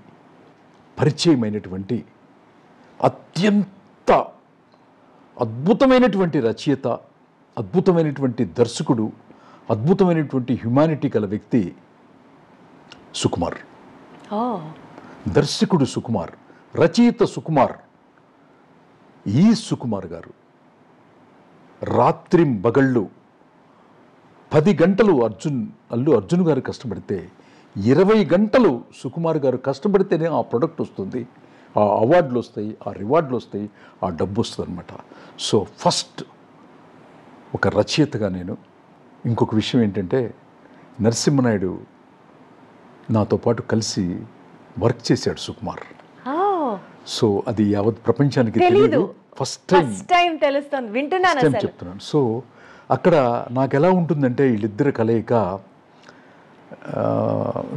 పరిచయమైనటువంటి అత్యంత అద్భుతమైనటువంటి రచయిత, అద్భుతమైనటువంటి దర్శకుడు, అద్భుతమైనటువంటి హ్యుమానిటీ గల వ్యక్తి సుకుమార్. దర్శకుడు సుకుమార్, రచయిత సుకుమార్. ఈ సుకుమార్ గారు రాత్రింబగళ్ళు 10 గంటలు అల్లు అర్జున్ గారు కష్టపడితే 20 గంటలు సుకుమార్ గారు కష్టపడితేనే ఆ ప్రొడక్ట్ వస్తుంది, ఆ అవార్డులు వస్తాయి, ఆ రివార్డులు వస్తాయి, ఆ డబ్బు వస్తుంది అనమాట. సో ఫస్ట్ ఒక రచయితగా నేను ఇంకొక విషయం ఏంటంటే, నరసింహనాయుడు నాతో పాటు కలిసి వర్క్ చేశాడు సుకుమార్. సో అది యావత్ ప్రపంచానికి తెలియదు, ఫస్ట్ టైం
తెలుస్తుంది, వింటున్నాను
చెప్తున్నాను. సో అక్కడ నాకు ఎలా ఉంటుందంటే, వీళ్ళిద్దరు కలయిక,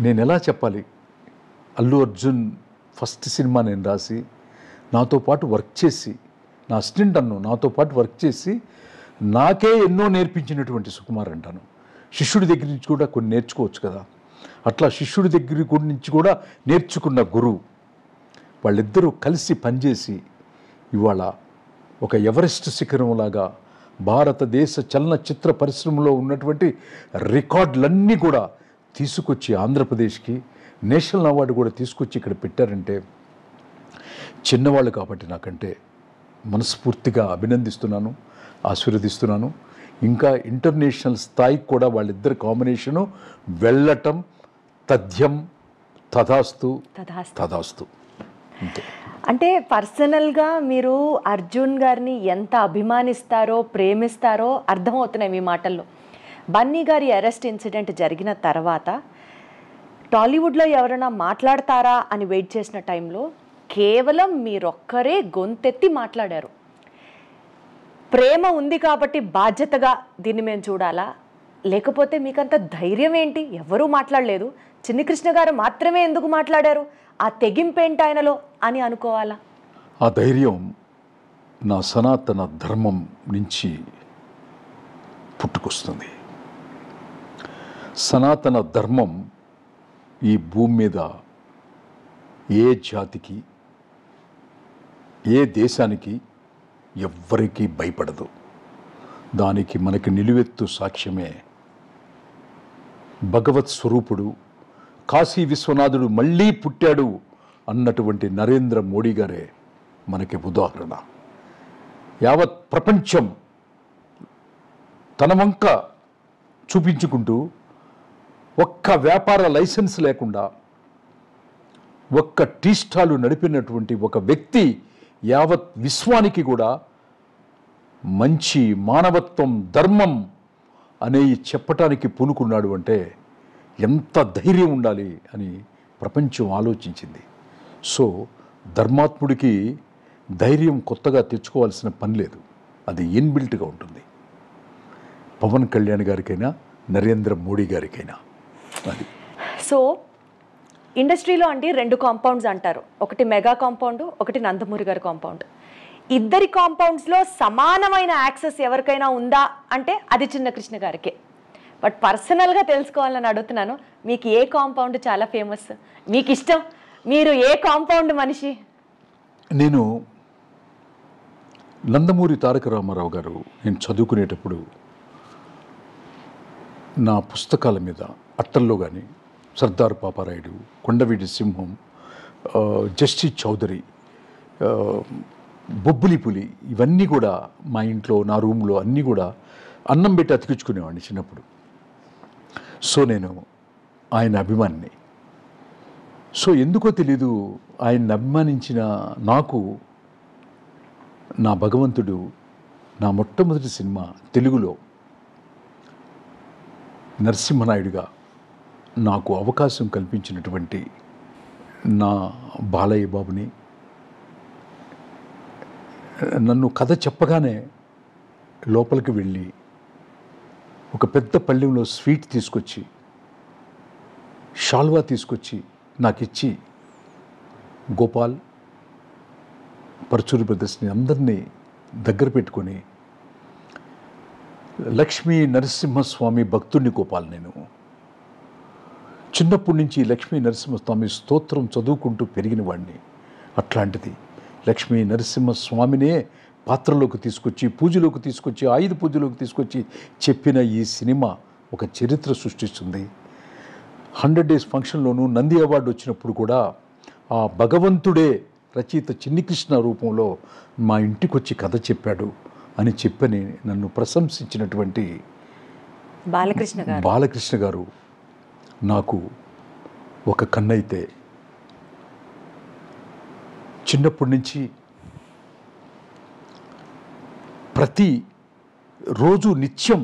నేను ఎలా చెప్పాలి, అల్లు అర్జున్ ఫస్ట్ సినిమా నేను రాసి నాతో పాటు వర్క్ చేసి, నా అసిస్టెంట్ నాతో పాటు వర్క్ చేసి నాకే ఎన్నో నేర్పించినటువంటి సుకుమార్ అంటాను. శిష్యుడి దగ్గర నుంచి కూడా కొన్ని నేర్చుకోవచ్చు కదా, అట్లా శిష్యుడి దగ్గర నుంచి కూడా నేర్చుకున్న గురువు వాళ్ళిద్దరూ కలిసి పనిచేసి ఇవాళ ఒక ఎవరెస్ట్ శిఖరంలాగా భారతదేశ చలనచిత్ర పరిశ్రమలో ఉన్నటువంటి రికార్డులన్నీ కూడా తీసుకొచ్చి ఆంధ్రప్రదేశ్కి నేషనల్ అవార్డు కూడా తీసుకొచ్చి ఇక్కడ పెట్టారంటే చిన్నవాళ్ళు కాబట్టి నాకంటే మనస్ఫూర్తిగా అభినందిస్తున్నాను, ఆశీర్వదిస్తున్నాను. ఇంకా ఇంటర్నేషనల్ స్థాయికి కూడా వాళ్ళిద్దరు కాంబినేషను వెళ్ళటం తథ్యం, తథాస్తు తథాస్తు.
అంటే పర్సనల్గా మీరు అర్జున్ గారిని ఎంత అభిమానిస్తారో ప్రేమిస్తారో అర్థమవుతున్నాయి మీ మాటల్లో. బన్నీ గారి అరెస్ట్ ఇన్సిడెంట్ జరిగిన తర్వాత టాలీవుడ్లో ఎవరైనా మాట్లాడతారా అని వెయిట్ చేసిన టైంలో కేవలం మీరొక్కరే గొంతెత్తి మాట్లాడారు. ప్రేమ ఉంది కాబట్టి బాధ్యతగా దీన్ని మేము చూడాలా, లేకపోతే మీకంత ధైర్యం ఏంటి? ఎవరూ మాట్లాడలేదు, చిన్ని కృష్ణ గారు మాత్రమే ఎందుకు మాట్లాడారు, ఆ తెగింపేంటి ఆయనలో అని అనుకోవాలా?
ఆ ధైర్యం నా సనాతన ధర్మం నుంచి పుట్టుకొస్తుంది. సనాతన ధర్మం ఈ భూమి మీద ఏ జాతికి, ఏ దేశానికి, ఎవ్వరికీ భయపడదు. దానికి మనకి నిలువెత్తు సాక్ష్యమే భగవత్ స్వరూపుడు, కాశీ విశ్వనాథుడు మళ్ళీ పుట్టాడు అన్నటువంటి నరేంద్ర మోడీ గారే మనకి ఉదాహరణ. యావత్ ప్రపంచం తన వంక చూపించుకుంటూ ఒక్క వ్యాపార లైసెన్స్ లేకుండా ఒక్క టీ స్టాలు నడిపినటువంటి ఒక వ్యక్తి యావత్ విశ్వానికి కూడా మంచి మానవత్వం, ధర్మం అనేవి చెప్పటానికి పూనుకున్నాడు అంటే ఎంత ధైర్యం ఉండాలి అని ప్రపంచం ఆలోచించింది. సో ధర్మాత్ముడికి ధైర్యం కొత్తగా తెచ్చుకోవాల్సిన పని లేదు, అది ఇన్బిల్ట్గా ఉంటుంది. పవన్ కళ్యాణ్ గారికైనా నరేంద్ర మోడీ గారికైనా అది.
సో ఇండస్ట్రీలో అంటే 2 కాంపౌండ్స్ అంటారు, ఒకటి మెగా కాంపౌండ్, ఒకటి నందమూరి గారి కాంపౌండ్. ఇద్దరి కాంపౌండ్స్లో సమానమైన యాక్సెస్ ఎవరికైనా ఉందా అంటే అది చిన్న కృష్ణ గారికే. బట్ పర్సనల్గా తెలుసుకోవాలని అడుగుతున్నాను, మీకు ఏ కాంపౌండ్ చాలా ఫేమస్, మీకు ఇష్టం, మీరు ఏ కాంపౌండ్ మనిషి?
నేను నందమూరి తారక రామారావు గారు నేను చదువుకునేటప్పుడు నా పుస్తకాల మీద అట్టల్లో కానీ సర్దార్ పాపారాయుడు, కొండవీటి సింహం, జస్టిస్ చౌదరి, బొబ్బులి పులి, ఇవన్నీ కూడా మా ఇంట్లో నా రూమ్లో అన్నీ కూడా అన్నం పెట్టి అతికించుకునేవాడిని చిన్నప్పుడు. సో నేను ఆయన అభిమానిని. సో ఎందుకో తెలీదు, ఆయన్ని అభిమానించిన నాకు నా భగవంతుడు నా మొట్టమొదటి సినిమా తెలుగులో నరసింహనాయుడుగా నాకు అవకాశం కల్పించినటువంటి నా బాలయ్య బాబుని నన్ను కథ చెప్పగానే లోపలికి వెళ్ళి ఒక పెద్ద పళ్ళెంలో స్వీట్ తీసుకొచ్చి, షాల్వా తీసుకొచ్చి నాకు ఇచ్చి, గోపాల్, పరచూరి బ్రదర్స్ని అందరినీ దగ్గర పెట్టుకొని, లక్ష్మీ నరసింహస్వామి భక్తుడిని గోపాల్. నేను చిన్నప్పటి నుంచి లక్ష్మీ నరసింహస్వామి స్తోత్రం చదువుకుంటూ పెరిగిన వాడిని. అట్లాంటిది లక్ష్మీ నరసింహస్వామినే పాత్రలోకి తీసుకొచ్చి, పూజలోకి తీసుకొచ్చి, ఆయుధ పూజలోకి తీసుకొచ్చి చెప్పిన ఈ సినిమా ఒక చరిత్ర సృష్టిస్తుంది. 100 Days ఫంక్షన్లోనూ నంది అవార్డు వచ్చినప్పుడు కూడా ఆ భగవంతుడే రచయిత చిన్ని కృష్ణ రూపంలో మా ఇంటికి వచ్చి కథ చెప్పాడు అని చెప్పని నన్ను ప్రశంసించినటువంటి బాలకృష్ణ గారు నాకు ఒక కన్నైతే, చిన్నప్పటి నుంచి ప్రతి రోజు నిత్యం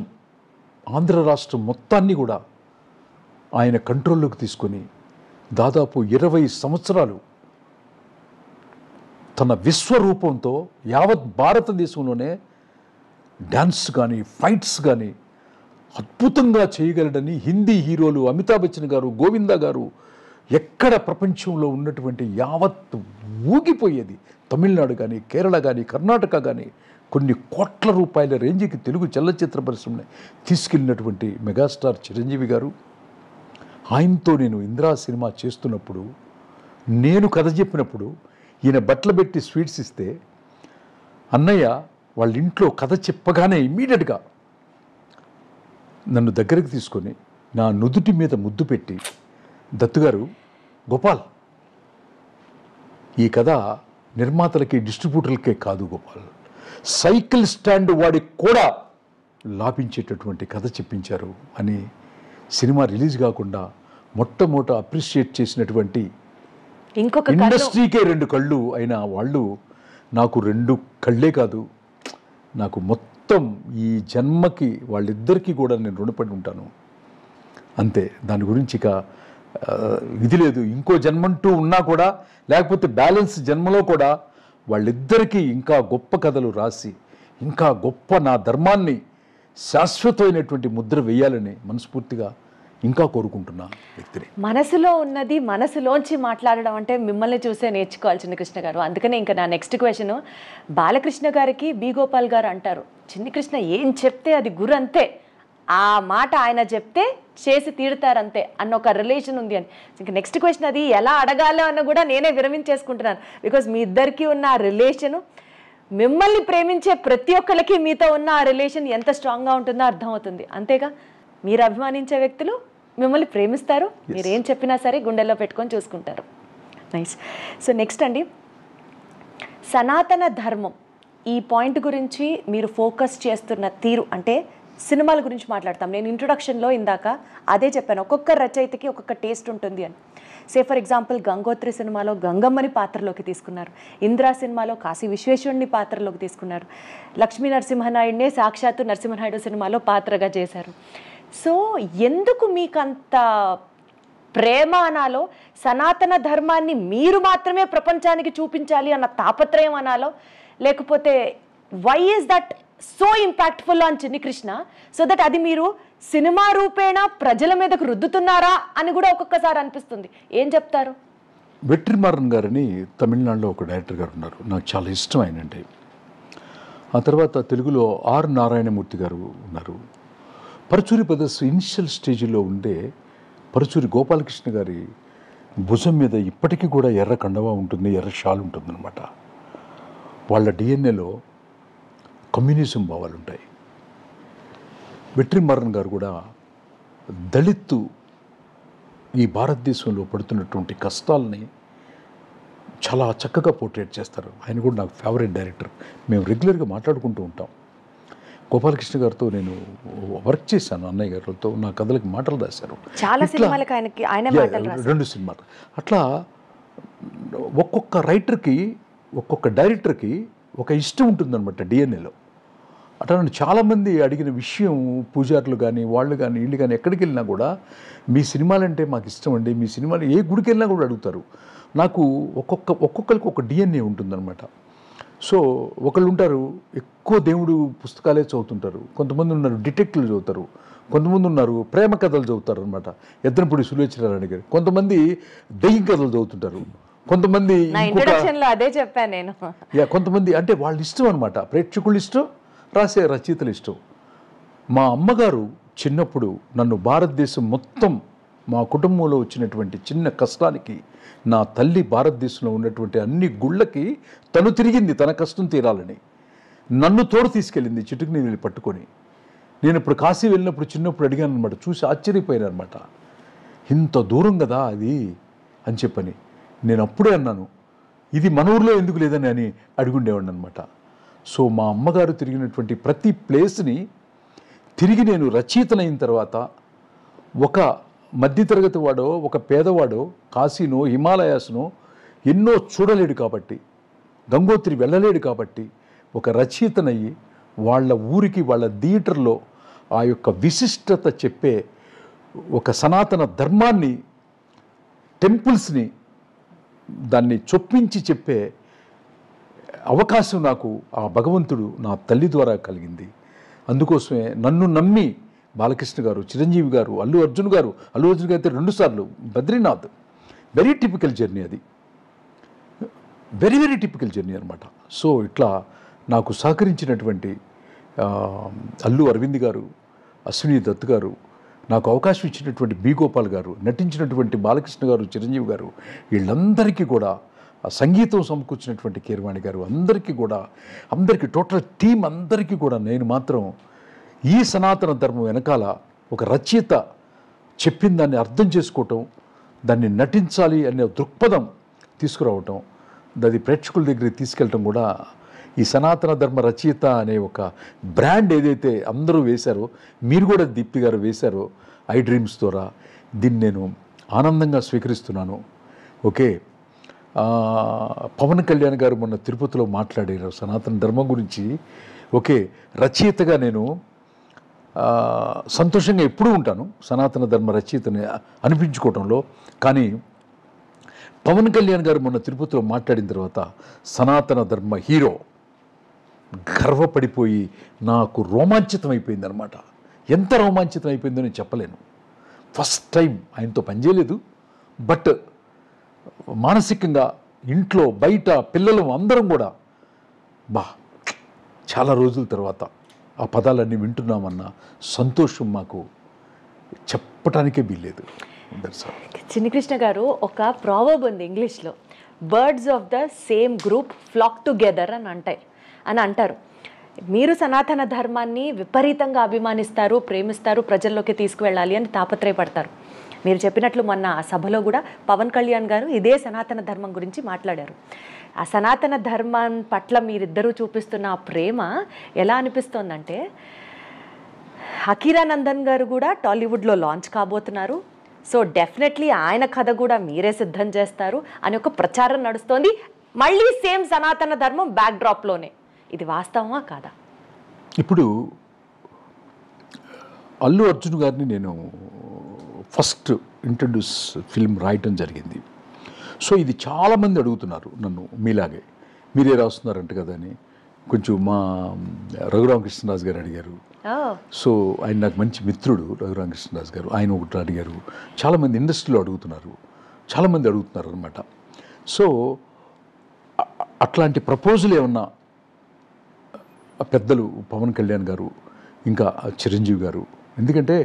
ఆంధ్ర రాష్ట్రం మొత్తాన్ని కూడా ఆయన కంట్రోల్లోకి తీసుకొని దాదాపు 20 సంవత్సరాలు తన విశ్వరూపంతో యావత్ భారతదేశంలోనే డ్యాన్స్ కానీ ఫైట్స్ కానీ అద్భుతంగా చేయగలడని హిందీ హీరోలు అమితాబ్ బచ్చన్ గారు, గోవిందా గారు, ఎక్కడ ప్రపంచంలో ఉన్నటువంటి యావత్ ఊగిపోయేది. తమిళనాడు కానీ, కేరళ కానీ, కర్ణాటక కానీ కొన్ని కోట్ల రూపాయల రేంజ్కి తెలుగు చలనచిత్ర పరిశ్రమని తీసుకెళ్ళినటువంటి మెగాస్టార్ చిరంజీవి గారు, ఆయనతో నేను ఇందిరా సినిమా చేస్తున్నప్పుడు, నేను కథ చెప్పినప్పుడు ఈయన బట్టలు పెట్టి స్వీట్స్ ఇస్తే అన్నయ్య వాళ్ళ ఇంట్లో కథ చెప్పగానే ఇమ్మీడియట్గా నన్ను దగ్గరికి తీసుకొని నా నుదుటి మీద ముద్దు పెట్టి, దత్తుగారు, గోపాల్, ఈ కథ నిర్మాతలకి డిస్ట్రిబ్యూటర్లకే కాదు గోపాల్, సైకిల్ స్టాండ్ వాడికి కూడా లాభించేటటువంటి కథ చెప్పించారు అని సినిమా రిలీజ్ కాకుండా మొట్టమొదట అప్రిషియేట్ చేసినటువంటి
ఇంకొక
ఇండస్ట్రీకే 2 కళ్ళు అయిన వాళ్ళు నాకు 2 కళ్ళే కాదు, నాకు మొత్తం ఈ జన్మకి వాళ్ళిద్దరికీ కూడా నేను రుణపడి ఉంటాను. అంతే, దాని గురించి ఇక ఇది లేదు. ఇంకో జన్మంటూ ఉన్నా కూడా, లేకపోతే బ్యాలెన్స్ జన్మలో కూడా వాళ్ళిద్దరికీ ఇంకా గొప్ప కథలు రాసి ఇంకా గొప్ప నా ధర్మాన్ని శాశ్వతమైనటువంటి ముద్ర వేయాలని మనస్ఫూర్తిగా ఇంకా కోరుకుంటున్నా వ్యక్తిని. మనసులో
ఉన్నది మనసులోంచి మాట్లాడడం అంటే మిమ్మల్ని చూసే నేర్చుకోవాలి చిన్ని కృష్ణ గారు. అందుకనే ఇంకా నా నెక్స్ట్ క్వశ్చన్, బాలకృష్ణ గారికి బి గోపాల్ గారు అంటారు, చిన్ని కృష్ణ ఏం చెప్తే అది గురు అంతే, ఆ మాట ఆయన చెప్తే చేసి తీరుతారంతే అన్న ఒక రిలేషన్ ఉంది అని. ఇంకా నెక్స్ట్ క్వశ్చన్ అది ఎలా అడగాలో అన్న కూడా నేనే విరమించేసుకుంటున్నాను. బికాజ్ మీ ఇద్దరికి ఉన్న ఆ రిలేషను, మిమ్మల్ని ప్రేమించే ప్రతి ఒక్కరికి మీతో ఉన్న ఆ రిలేషన్ ఎంత స్ట్రాంగ్గా ఉంటుందో అర్థమవుతుంది. అంతేగా, మీరు అభిమానించే వ్యక్తులు మిమ్మల్ని ప్రేమిస్తారు, మీరు ఏం చెప్పినా సరే గుండెల్లో పెట్టుకొని చూసుకుంటారు. నైస్. సో నెక్స్ట్ అండి, సనాతన ధర్మం ఈ పాయింట్ గురించి మీరు ఫోకస్ చేస్తున్న తీరు, అంటే సినిమాల గురించి మాట్లాడతాం. నేను ఇంట్రొడక్షన్లో ఇందాక అదే చెప్పాను, ఒక్కొక్క రచయితకి ఒక్కొక్క టేస్ట్ ఉంటుంది అని. సే ఫర్ ఎగ్జాంపుల్ గంగోత్రి సినిమాలో గంగమ్మని పాత్రలోకి తీసుకున్నారు, ఇంద్రా సినిమాలో కాశీ విశ్వేశ్వరుని పాత్రలోకి తీసుకున్నారు, లక్ష్మీ నరసింహనాయుడినే సాక్షాత్తు నరసింహనాయుడు సినిమాలో పాత్రగా చేశారు. సో ఎందుకు మీకంత ప్రేమ అనాలో, సనాతన ధర్మాన్ని మీరు మాత్రమే ప్రపంచానికి చూపించాలి అన్న తాపత్రయం అనాలో, లేకపోతే why is that so impactful on Chinni Krishna, so that అది మీరు సినిమా రూపేణ ప్రజల మీదకు రుద్దుతున్నారా అని కూడా ఒక్కొక్కసారి అనిపిస్తుంది. ఏం చెప్తారు?
వెట్రిమారన్ గారని తమిళనాడులో ఒక డైరెక్టర్ గారు ఉన్నారు, నాకు చాలా ఇష్టం ఆయన అంటే. ఆ తర్వాత తెలుగులో ఆర్ నారాయణమూర్తి గారు ఉన్నారు. పరుచూరి బ్రదర్స్ ఇనిషియల్ స్టేజ్లో ఉండే పరుచూరి గోపాలకృష్ణ గారి భుజం మీద ఇప్పటికీ కూడా ఎర్ర కండవా ఉంటుంది, ఎర్ర షాల్ ఉంటుందన్నమాట. వాళ్ళ డిఎన్ఏలో కమ్యూనిజం భావాలు ఉంటాయి. వెట్రిమారన్ గారు కూడా దళిత్తు ఈ భారతదేశంలో పడుతున్నటువంటి కష్టాలని చాలా చక్కగా పోర్ట్రేట్ చేస్తారు. ఆయన కూడా నాకు ఫేవరెట్ డైరెక్టర్, మేము రెగ్యులర్గా మాట్లాడుకుంటూ ఉంటాం. గోపాలకృష్ణ గారితో నేను వర్క్ చేశాను, అన్నయ్య గారితో నా కథలకి మాటలు రాశారు.
చాలా సినిమాలకు ఆయన
2 సినిమాలు. అట్లా ఒక్కొక్క రైటర్కి ఒక్కొక్క డైరెక్టర్కి ఒక ఇష్టం ఉంటుందన్నమాట డిఎన్ఏలో. అట్లా నన్ను చాలామంది అడిగిన విషయం, పూజారులు కానీ వాళ్ళు కానీ వీళ్ళు కానీ ఎక్కడికి వెళ్ళినా కూడా మీ సినిమాలంటే మాకు ఇష్టం అండి, మీ సినిమాలు ఏ గుడికి వెళ్ళినా కూడా అడుగుతారు. నాకు ఒక్కొక్కరికి ఒక డిఎన్ఏ ఉంటుందన్నమాట. సో ఒకళ్ళు ఉంటారు ఎక్కువ దేవుడు పుస్తకాలే చదువుతుంటారు, కొంతమంది ఉన్నారు డిటెక్టివ్లు చదువుతారు, కొంతమంది ఉన్నారు ప్రేమ కథలు చదువుతారు అనమాట, ఎద్దనపూడి సులోచనారాయణ గారు, కొంతమంది దెయ్యం కథలు చదువుతుంటారు, కొంతమంది
అదే చెప్పాను నేను.
కొంతమంది అంటే వాళ్ళ ఇష్టం అనమాట, ప్రేక్షకులు ఇష్టం, రాసే రచయితలు ఇష్టం. మా అమ్మగారు చిన్నప్పుడు నన్ను భారతదేశం మొత్తం, మా కుటుంబంలో వచ్చినటువంటి చిన్న కష్టానికి నా తల్లి భారతదేశంలో ఉన్నటువంటి అన్ని గుళ్ళకి తను తిరిగింది తన కష్టం తీరాలని, నన్ను తోడు తీసుకెళ్ళింది చిటుకు నీళ్ళు పట్టుకొని. నేను ఇప్పుడు కాశీ వెళ్ళినప్పుడు చిన్నప్పుడు అడిగాను అనమాట, చూసి ఆశ్చర్యపోయాను అనమాట, ఇంత దూరం కదా అది అని చెప్పని. నేను అప్పుడే అన్నాను, ఇది మన ఊర్లో ఎందుకు లేదని అని అడుగుండేవాడిని అనమాట. సో మా అమ్మగారు తిరిగినటువంటి ప్రతి ప్లేస్ని తిరిగి నేను రచయితనైన తర్వాత, ఒక మధ్యతరగతి వాడో ఒక పేదవాడో కాశీనో హిమాలయాస్నో ఎన్నో చూడలేడు కాబట్టి, గంగోత్రి వెళ్ళలేడు కాబట్టి, ఒక రచయితనయ్యి వాళ్ళ ఊరికి వాళ్ళ థియేటర్లో ఆ యొక్క విశిష్టత చెప్పే ఒక సనాతన ధర్మాన్ని, టెంపుల్స్ని దాన్ని చొప్పించి చెప్పే అవకాశం నాకు ఆ భగవంతుడు నా తల్లి ద్వారా కలిగింది. అందుకోసమే నన్ను నమ్మి బాలకృష్ణ గారు, చిరంజీవి గారు, అల్లు అర్జున్ గారు అయితే 2 సార్లు బద్రీనాథ్, వెరీ టిపికల్ జర్నీ అది, వెరీ టిపికల్ జర్నీ అనమాట. సో ఇట్లా నాకు సహకరించినటువంటి అల్లు అరవింద్ గారు, అశ్విని దత్ గారు, నాకు అవకాశం ఇచ్చినటువంటి బి గోపాల్ గారు, నటించినటువంటి బాలకృష్ణ గారు, చిరంజీవి గారు, వీళ్ళందరికీ కూడా ఆ సంగీతం సమకూర్చినటువంటి కీరవాణి గారు అందరికీ కూడా, అందరికీ టోటల్ టీం అందరికీ కూడా నేను మాత్రం ఈ సనాతన ధర్మం వెనకాల ఒక రచయిత చెప్పిన దాన్ని అర్థం చేసుకోవటం, దాన్ని నటించాలి అనే దృక్పథం తీసుకురావటం, అది ప్రేక్షకుల దగ్గరికి తీసుకెళ్ళటం కూడా ఈ సనాతన ధర్మ రచయిత అనే ఒక బ్రాండ్ ఏదైతే అందరూ వేశారో, మీరు కూడా దీప్తి గారు వేశారో ఐ డ్రీమ్స్ ద్వారా, దీన్ని నేను ఆనందంగా స్వీకరిస్తున్నాను. ఓకే, పవన్ కళ్యాణ్ గారు మొన్న తిరుపతిలో మాట్లాడారు సనాతన ధర్మం గురించి. ఓకే, రచయితగా నేను సంతోషంగా ఎప్పుడూ ఉంటాను సనాతన ధర్మ రచయితని అనిపించుకోవటంలో. కానీ పవన్ కళ్యాణ్ గారు మొన్న తిరుపతిలో మాట్లాడిన తర్వాత సనాతన ధర్మ హీరో గర్వపడిపోయి నాకు రోమాంచితం అయిపోయింది అనమాట. ఎంత రోమాంచితం అయిపోయిందో నేను చెప్పలేను. ఫస్ట్ టైం ఆయనతో పనిచేయలేదు, బట్ మానసికంగా ఇంట్లో బయట పిల్లలు అందరం కూడా చాలా రోజుల తర్వాత ఆ పదాలన్నీ వింటున్నామన్న సంతోషం మాకు చెప్పటానికే వీల్లేదు.
చిన్నకృష్ణ గారు, ఒక ప్రావర్బ్ ఉంది ఇంగ్లీష్లో, birds of the same group flock together అని అంటారు. మీరు సనాతన ధర్మాన్ని విపరీతంగా అభిమానిస్తారు, ప్రేమిస్తారు, ప్రజల్లోకి తీసుకువెళ్ళాలి అని తాపత్రయపడతారు. మీరు చెప్పినట్లు మొన్న ఆ సభలో కూడా పవన్ కళ్యాణ్ గారు ఇదే సనాతన ధర్మం గురించి మాట్లాడారు. ఆ సనాతన ధర్మం పట్ల మీరిద్దరూ చూపిస్తున్న ఆ ప్రేమ ఎలా అనిపిస్తోందంటే, హకీరానందన్ గారు కూడా టాలీవుడ్లో లాంచ్ కాబోతున్నారు, సో డెఫినెట్లీ ఆయన కథ కూడా మీరే సిద్ధం చేస్తారు అని ఒక ప్రచారం నడుస్తోంది. మళ్ళీ సేమ్ సనాతన ధర్మం బ్యాక్డ్రాప్లోనే. ఇది వాస్తవమా కాదా?
ఇప్పుడు అల్లు అర్జున్ గారిని నేను ఫస్ట్ ఇంట్రడ్యూస్ ఫిల్మ్ రాయటం జరిగింది. సో ఇది చాలామంది అడుగుతున్నారు నన్ను, మీలాగే మీరే రాస్తున్నారంట కదా అని. కొంచెం మా రఘురామకృష్ణరాజు గారు అడిగారు. సో ఆయన నాకు మంచి మిత్రుడు రఘురామకృష్ణరాజు గారు, ఆయన ఒకటి అడిగారు. చాలామంది ఇండస్ట్రీలో అడుగుతున్నారు, చాలామంది అడుగుతున్నారు అనమాట. సో అట్లాంటి ప్రపోజల్ ఏమన్నా పెద్దలు పవన్ కళ్యాణ్ గారు, ఇంకా చిరంజీవి గారు, ఎందుకంటే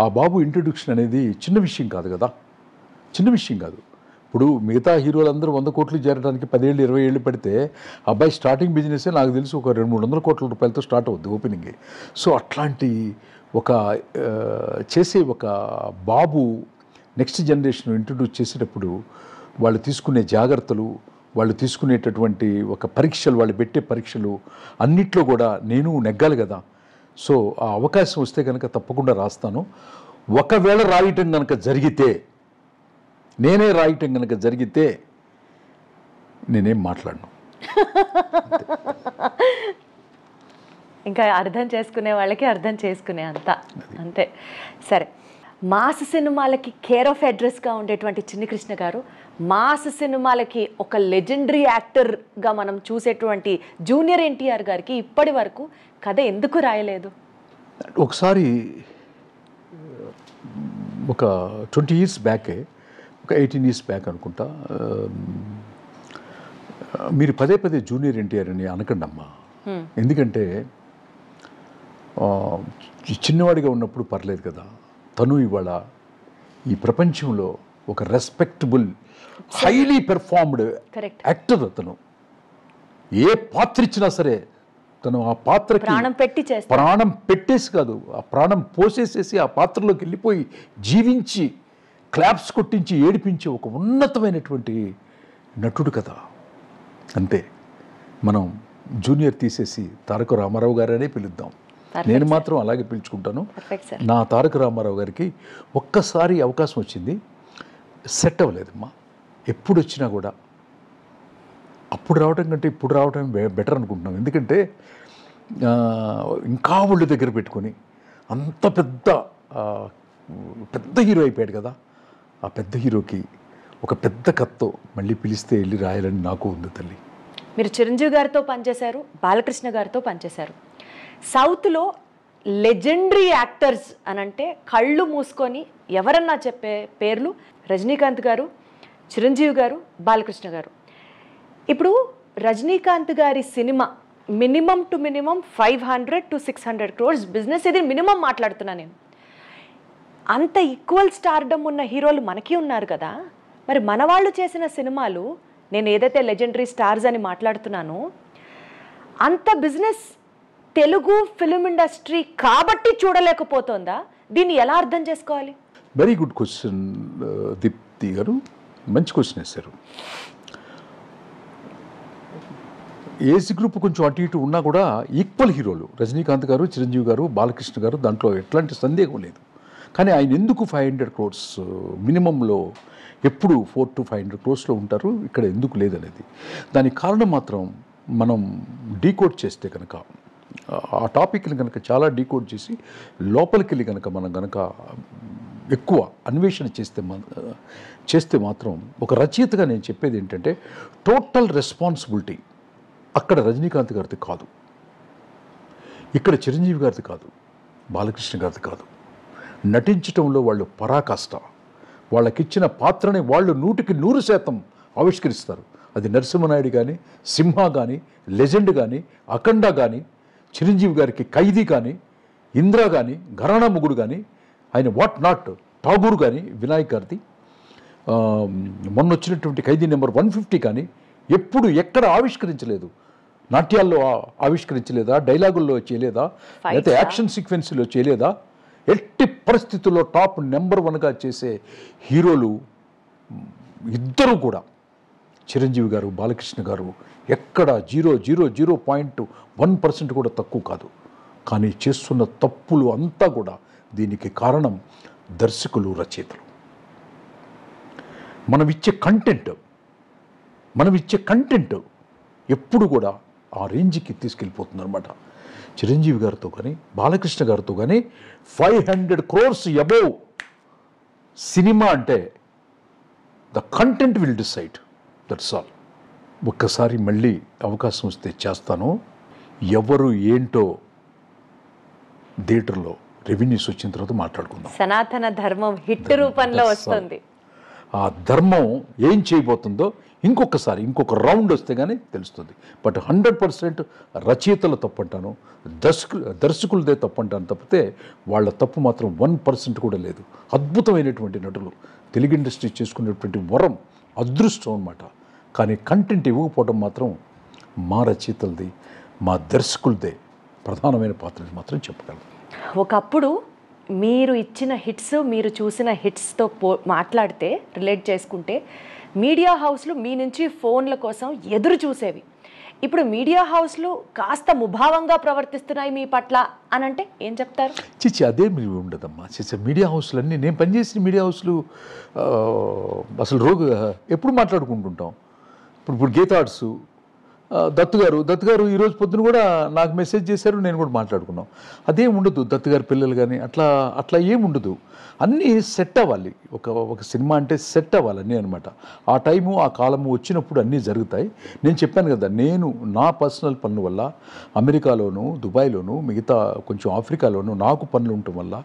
ఆ బాబు ఇంట్రొడక్షన్ అనేది చిన్న విషయం కాదు కదా, చిన్న విషయం కాదు. ఇప్పుడు మిగతా హీరోలందరూ 100 కోట్లు చేరడానికి 10 ఏళ్ళు 20 ఏళ్ళు పడితే, అబ్బాయి స్టార్టింగ్ బిజినెసే నాకు తెలిసి ఒక 200-300 కోట్ల రూపాయలతో స్టార్ట్ అవుద్ది ఓపెనింగ్. సో అట్లాంటి ఒక చేసే ఒక బాబు నెక్స్ట్ జనరేషన్ ఇంట్రొడ్యూస్ చేసేటప్పుడు వాళ్ళు తీసుకునే జాగ్రత్తలు, వాళ్ళు తీసుకునేటటువంటి ఒక పరీక్షలు, వాళ్ళు పెట్టే పరీక్షలు అన్నిట్లో కూడా నేను నెగ్గాలి కదా. సో ఆ అవకాశం వస్తే కనుక తప్పకుండా రాస్తాను. ఒకవేళ రాయటం కనుక జరిగితే, నేనే రాయటం కనుక జరిగితే నేనేం మాట్లాడను.
ఇంకా అర్థం చేసుకునే వాళ్ళకి అర్థం చేసుకునే అంతే. సరే, మాస్ సినిమాలకి కేర్ ఆఫ్ అడ్రస్గా ఉండేటువంటి చిన్నకృష్ణ గారు, మాస్ సినిమాలకి ఒక లెజెండరీ యాక్టర్గా మనం చూసేటువంటి జూనియర్ ఎన్టీఆర్ గారికి ఇప్పటి వరకు కథ ఎందుకు రాయలేదు?
ఒకసారి ఒక 20 years బ్యాకే, ఒక 18 years బ్యాక్ అనుకుంటా, మీరు పదే పదే జూనియర్ ఎన్టీఆర్ అని అనకండి అమ్మా. ఎందుకంటే చిన్నవాడిగా ఉన్నప్పుడు పర్లేదు కదా, తను ఇవాళ ఈ ప్రపంచంలో ఒక రెస్పెక్టబుల్ హైలీ పెర్ఫార్మ్డ్ యాక్టర్. అతను ఏ పాత్ర ఇచ్చినా సరే తను ఆ పాత్రకి ప్రాణం పెట్టేసి కాదు, ఆ ప్రాణం పోసేసేసి ఆ పాత్రలోకి వెళ్ళిపోయి జీవించి క్లాప్స్ కొట్టించి ఏడిపించే ఒక ఉన్నతమైనటువంటి నటుడు కదా. అంతే, మనం జూనియర్ తీసేసి తారక రామారావు గారనే పిలుద్దాం. నేను మాత్రం అలాగే పిలుచుకుంటాను. నా తారక రామారావు గారికి ఒక్కసారి అవకాశం వచ్చింది, సెట్ అవ్వలేదమ్మా. ఎప్పుడు వచ్చినా కూడా అప్పుడు రావడం కంటే ఇప్పుడు రావడం బెటర్ అనుకుంటున్నాం. ఎందుకంటే ఇంకా ఒళ్ళు దగ్గర పెట్టుకొని అంత పెద్ద హీరో అయిపోయాడు కదా. ఆ పెద్ద హీరోకి ఒక పెద్ద కథతో మళ్ళీ పిలిస్తే వెళ్ళి రాయాలని నాకు ఉంది తల్లి.
మీరు చిరంజీవి గారితో పనిచేశారు, బాలకృష్ణ గారితో పనిచేశారు. సౌత్లో లెజెండరీ యాక్టర్స్ అనంటే కళ్ళు మూసుకొని ఎవరన్నా చెప్పే పేర్లు రజనీకాంత్ గారు, చిరంజీవి గారు, బాలకృష్ణ గారు. ఇప్పుడు రజనీకాంత్ గారి cinema minimum to minimum 500 to 600 crores business, ఇది మినిమం మాట్లాడుతున్నా నేను. అంత ఈక్వల్ స్టార్డమ్ ఉన్న హీరోలు మనకి ఉన్నారు కదా, మరి మన వాళ్ళు చేసిన సినిమాలు నేను ఏదైతే లెజెండరీ స్టార్స్ అని మాట్లాడుతున్నానో అంత బిజినెస్ తెలుగు ఫిలిం ఇండస్ట్రీ కాబట్టి చూడలేకపోతుందా? దీన్ని ఎలా అర్థం చేసుకోవాలి?
వెరీ గుడ్ క్వశ్చన్ దీప్తి గారు, మంచి క్వశ్చన్ వేశారు. ఏజ్ గ్రూప్ కొంచెం అటు ఇటు ఉన్నా కూడా ఈక్వల్ హీరోలు రజనీకాంత్ గారు, చిరంజీవి గారు, బాలకృష్ణ గారు, దాంట్లో ఎట్లాంటి సందేహం లేదు. కానీ ఆయన ఎందుకు 500 crores మినిమంలో ఎప్పుడు 400 to 500 crores ఉంటారు, ఇక్కడ ఎందుకు లేదనేది దానికి కారణం మాత్రం మనం డీకోడ్ చేస్తే కనుక, ఆ టాపిక్ని కనుక చాలా డీకోడ్ చేసి లోపలికి వెళ్ళి కనుక మనం కనుక ఎక్కువ అన్వేషణ చేస్తే మాత్రం ఒక రచయితగా నేను చెప్పేది ఏంటంటే టోటల్ రెస్పాన్సిబిలిటీ అక్కడ రజనీకాంత్ గారిది కాదు, ఇక్కడ చిరంజీవి గారిది కాదు, బాలకృష్ణ గారిది కాదు. నటించటంలో వాళ్ళు పరాకాష్ట, వాళ్ళకిచ్చిన పాత్రని వాళ్ళు 100% ఆవిష్కరిస్తారు. అది నరసింహనాయుడు కానీ, సింహ కానీ, లెజెండ్ కానీ, అఖండ కానీ, చిరంజీవి గారికి ఖైదీ కానీ, ఇంద్ర కానీ, ఘరానా మొగుడు కానీ, ఆయన వాట్ నాట్ ఠాగూర్ కానీ, వినాయక్ గారిది మొన్న వచ్చినటువంటి ఖైదీ నెంబర్ 150 కానీ ఎప్పుడు ఎక్కడ ఆవిష్కరించలేదు. నాట్యాల్లో ఆవిష్కరించలేదా, డైలాగుల్లో చేయలేదా, లేకపోతే యాక్షన్ సీక్వెన్స్లో చేయలేదా? ఎట్టి పరిస్థితుల్లో టాప్ నెంబర్ 1గా చేసే హీరోలు ఇద్దరు కూడా, చిరంజీవి గారు, బాలకృష్ణ గారు ఎక్కడ 0.01% కూడా తక్కువ కాదు. కానీ చేస్తున్న తప్పులు అంతా కూడా దీనికి కారణం దర్శకులు, రచయితలు. మనం ఇచ్చే కంటెంట్ ఎప్పుడు కూడా ఆ రేంజ్కి తీసుకెళ్ళిపోతుంది అనమాట. చిరంజీవి గారితో కానీ, బాలకృష్ణ గారితో కానీ 500 crores అబోవ్ సినిమా అంటే the content will decide, that's all. ఒక్కసారి మళ్ళీ అవకాశం వస్తే చేస్తాను. ఎవరు ఏంటో థియేటర్లో రెవెన్యూస్ వచ్చిన తర్వాత మాట్లాడుకుందాం.
సనాతన ధర్మం హిట్ రూపంలో వస్తుంది.
ఆ ధర్మం ఏం చేయబోతుందో ఇంకొక రౌండ్ వస్తే కానీ తెలుస్తుంది. బట్ 100% రచయితల తప్పు అంటాను, దర్శకులదే తప్పు అంటాను తప్పితే వాళ్ళ తప్పు మాత్రం 1% కూడా లేదు. అద్భుతమైనటువంటి నటులు, తెలుగు ఇండస్ట్రీ చేసుకునేటువంటి వరం, అదృష్టం అన్నమాట. కానీ కంటెంట్ ఇవ్వకపోవడం మాత్రం మా రచయితలది, మా దర్శకులదే ప్రధానమైన పాత్రని మాత్రం చెప్పగలను.
ఒకప్పుడు మీరు ఇచ్చిన హిట్స్, మీరు చూసిన హిట్స్తో మాట్లాడితే, రిలేట్ చేసుకుంటే మీడియా హౌస్లు మీ నుంచి ఫోన్ల కోసం ఎదురు చూసేవి. ఇప్పుడు మీడియా హౌస్లు కాస్త ముభావంగా ప్రవర్తిస్తున్నాయి మీ పట్ల అని అంటే ఏం చెప్తారు?
చిచ్చి అదే మీరు ఉండదమ్మా. చిచ్చి మీడియా హౌస్లన్నీ, నేను పనిచేసిన మీడియా హౌస్లు అసలు ఎప్పుడు మాట్లాడుకుంటుంటాం. ఇప్పుడు గీతా ఆర్ట్స్ దత్తు గారు ఈరోజు పొద్దున కూడా నాకు మెసేజ్ చేశారు, నేను కూడా మాట్లాడుకున్నాం. అదేం ఉండదు. దత్తు గారి పిల్లలు కానీ అట్లా ఏముండదు. అన్నీ సెట్ అవ్వాలి. ఒక సినిమా అంటే సెట్ అవ్వాలి అన్నీ అనమాట. ఆ టైము, ఆ కాలము వచ్చినప్పుడు అన్నీ జరుగుతాయి. నేను చెప్పాను కదా, నేను నా పర్సనల్ పనుల వల్ల అమెరికాలోను, దుబాయ్లోను, మిగతా కొంచెం ఆఫ్రికాలోను నాకు పనులు ఉండటం వల్ల,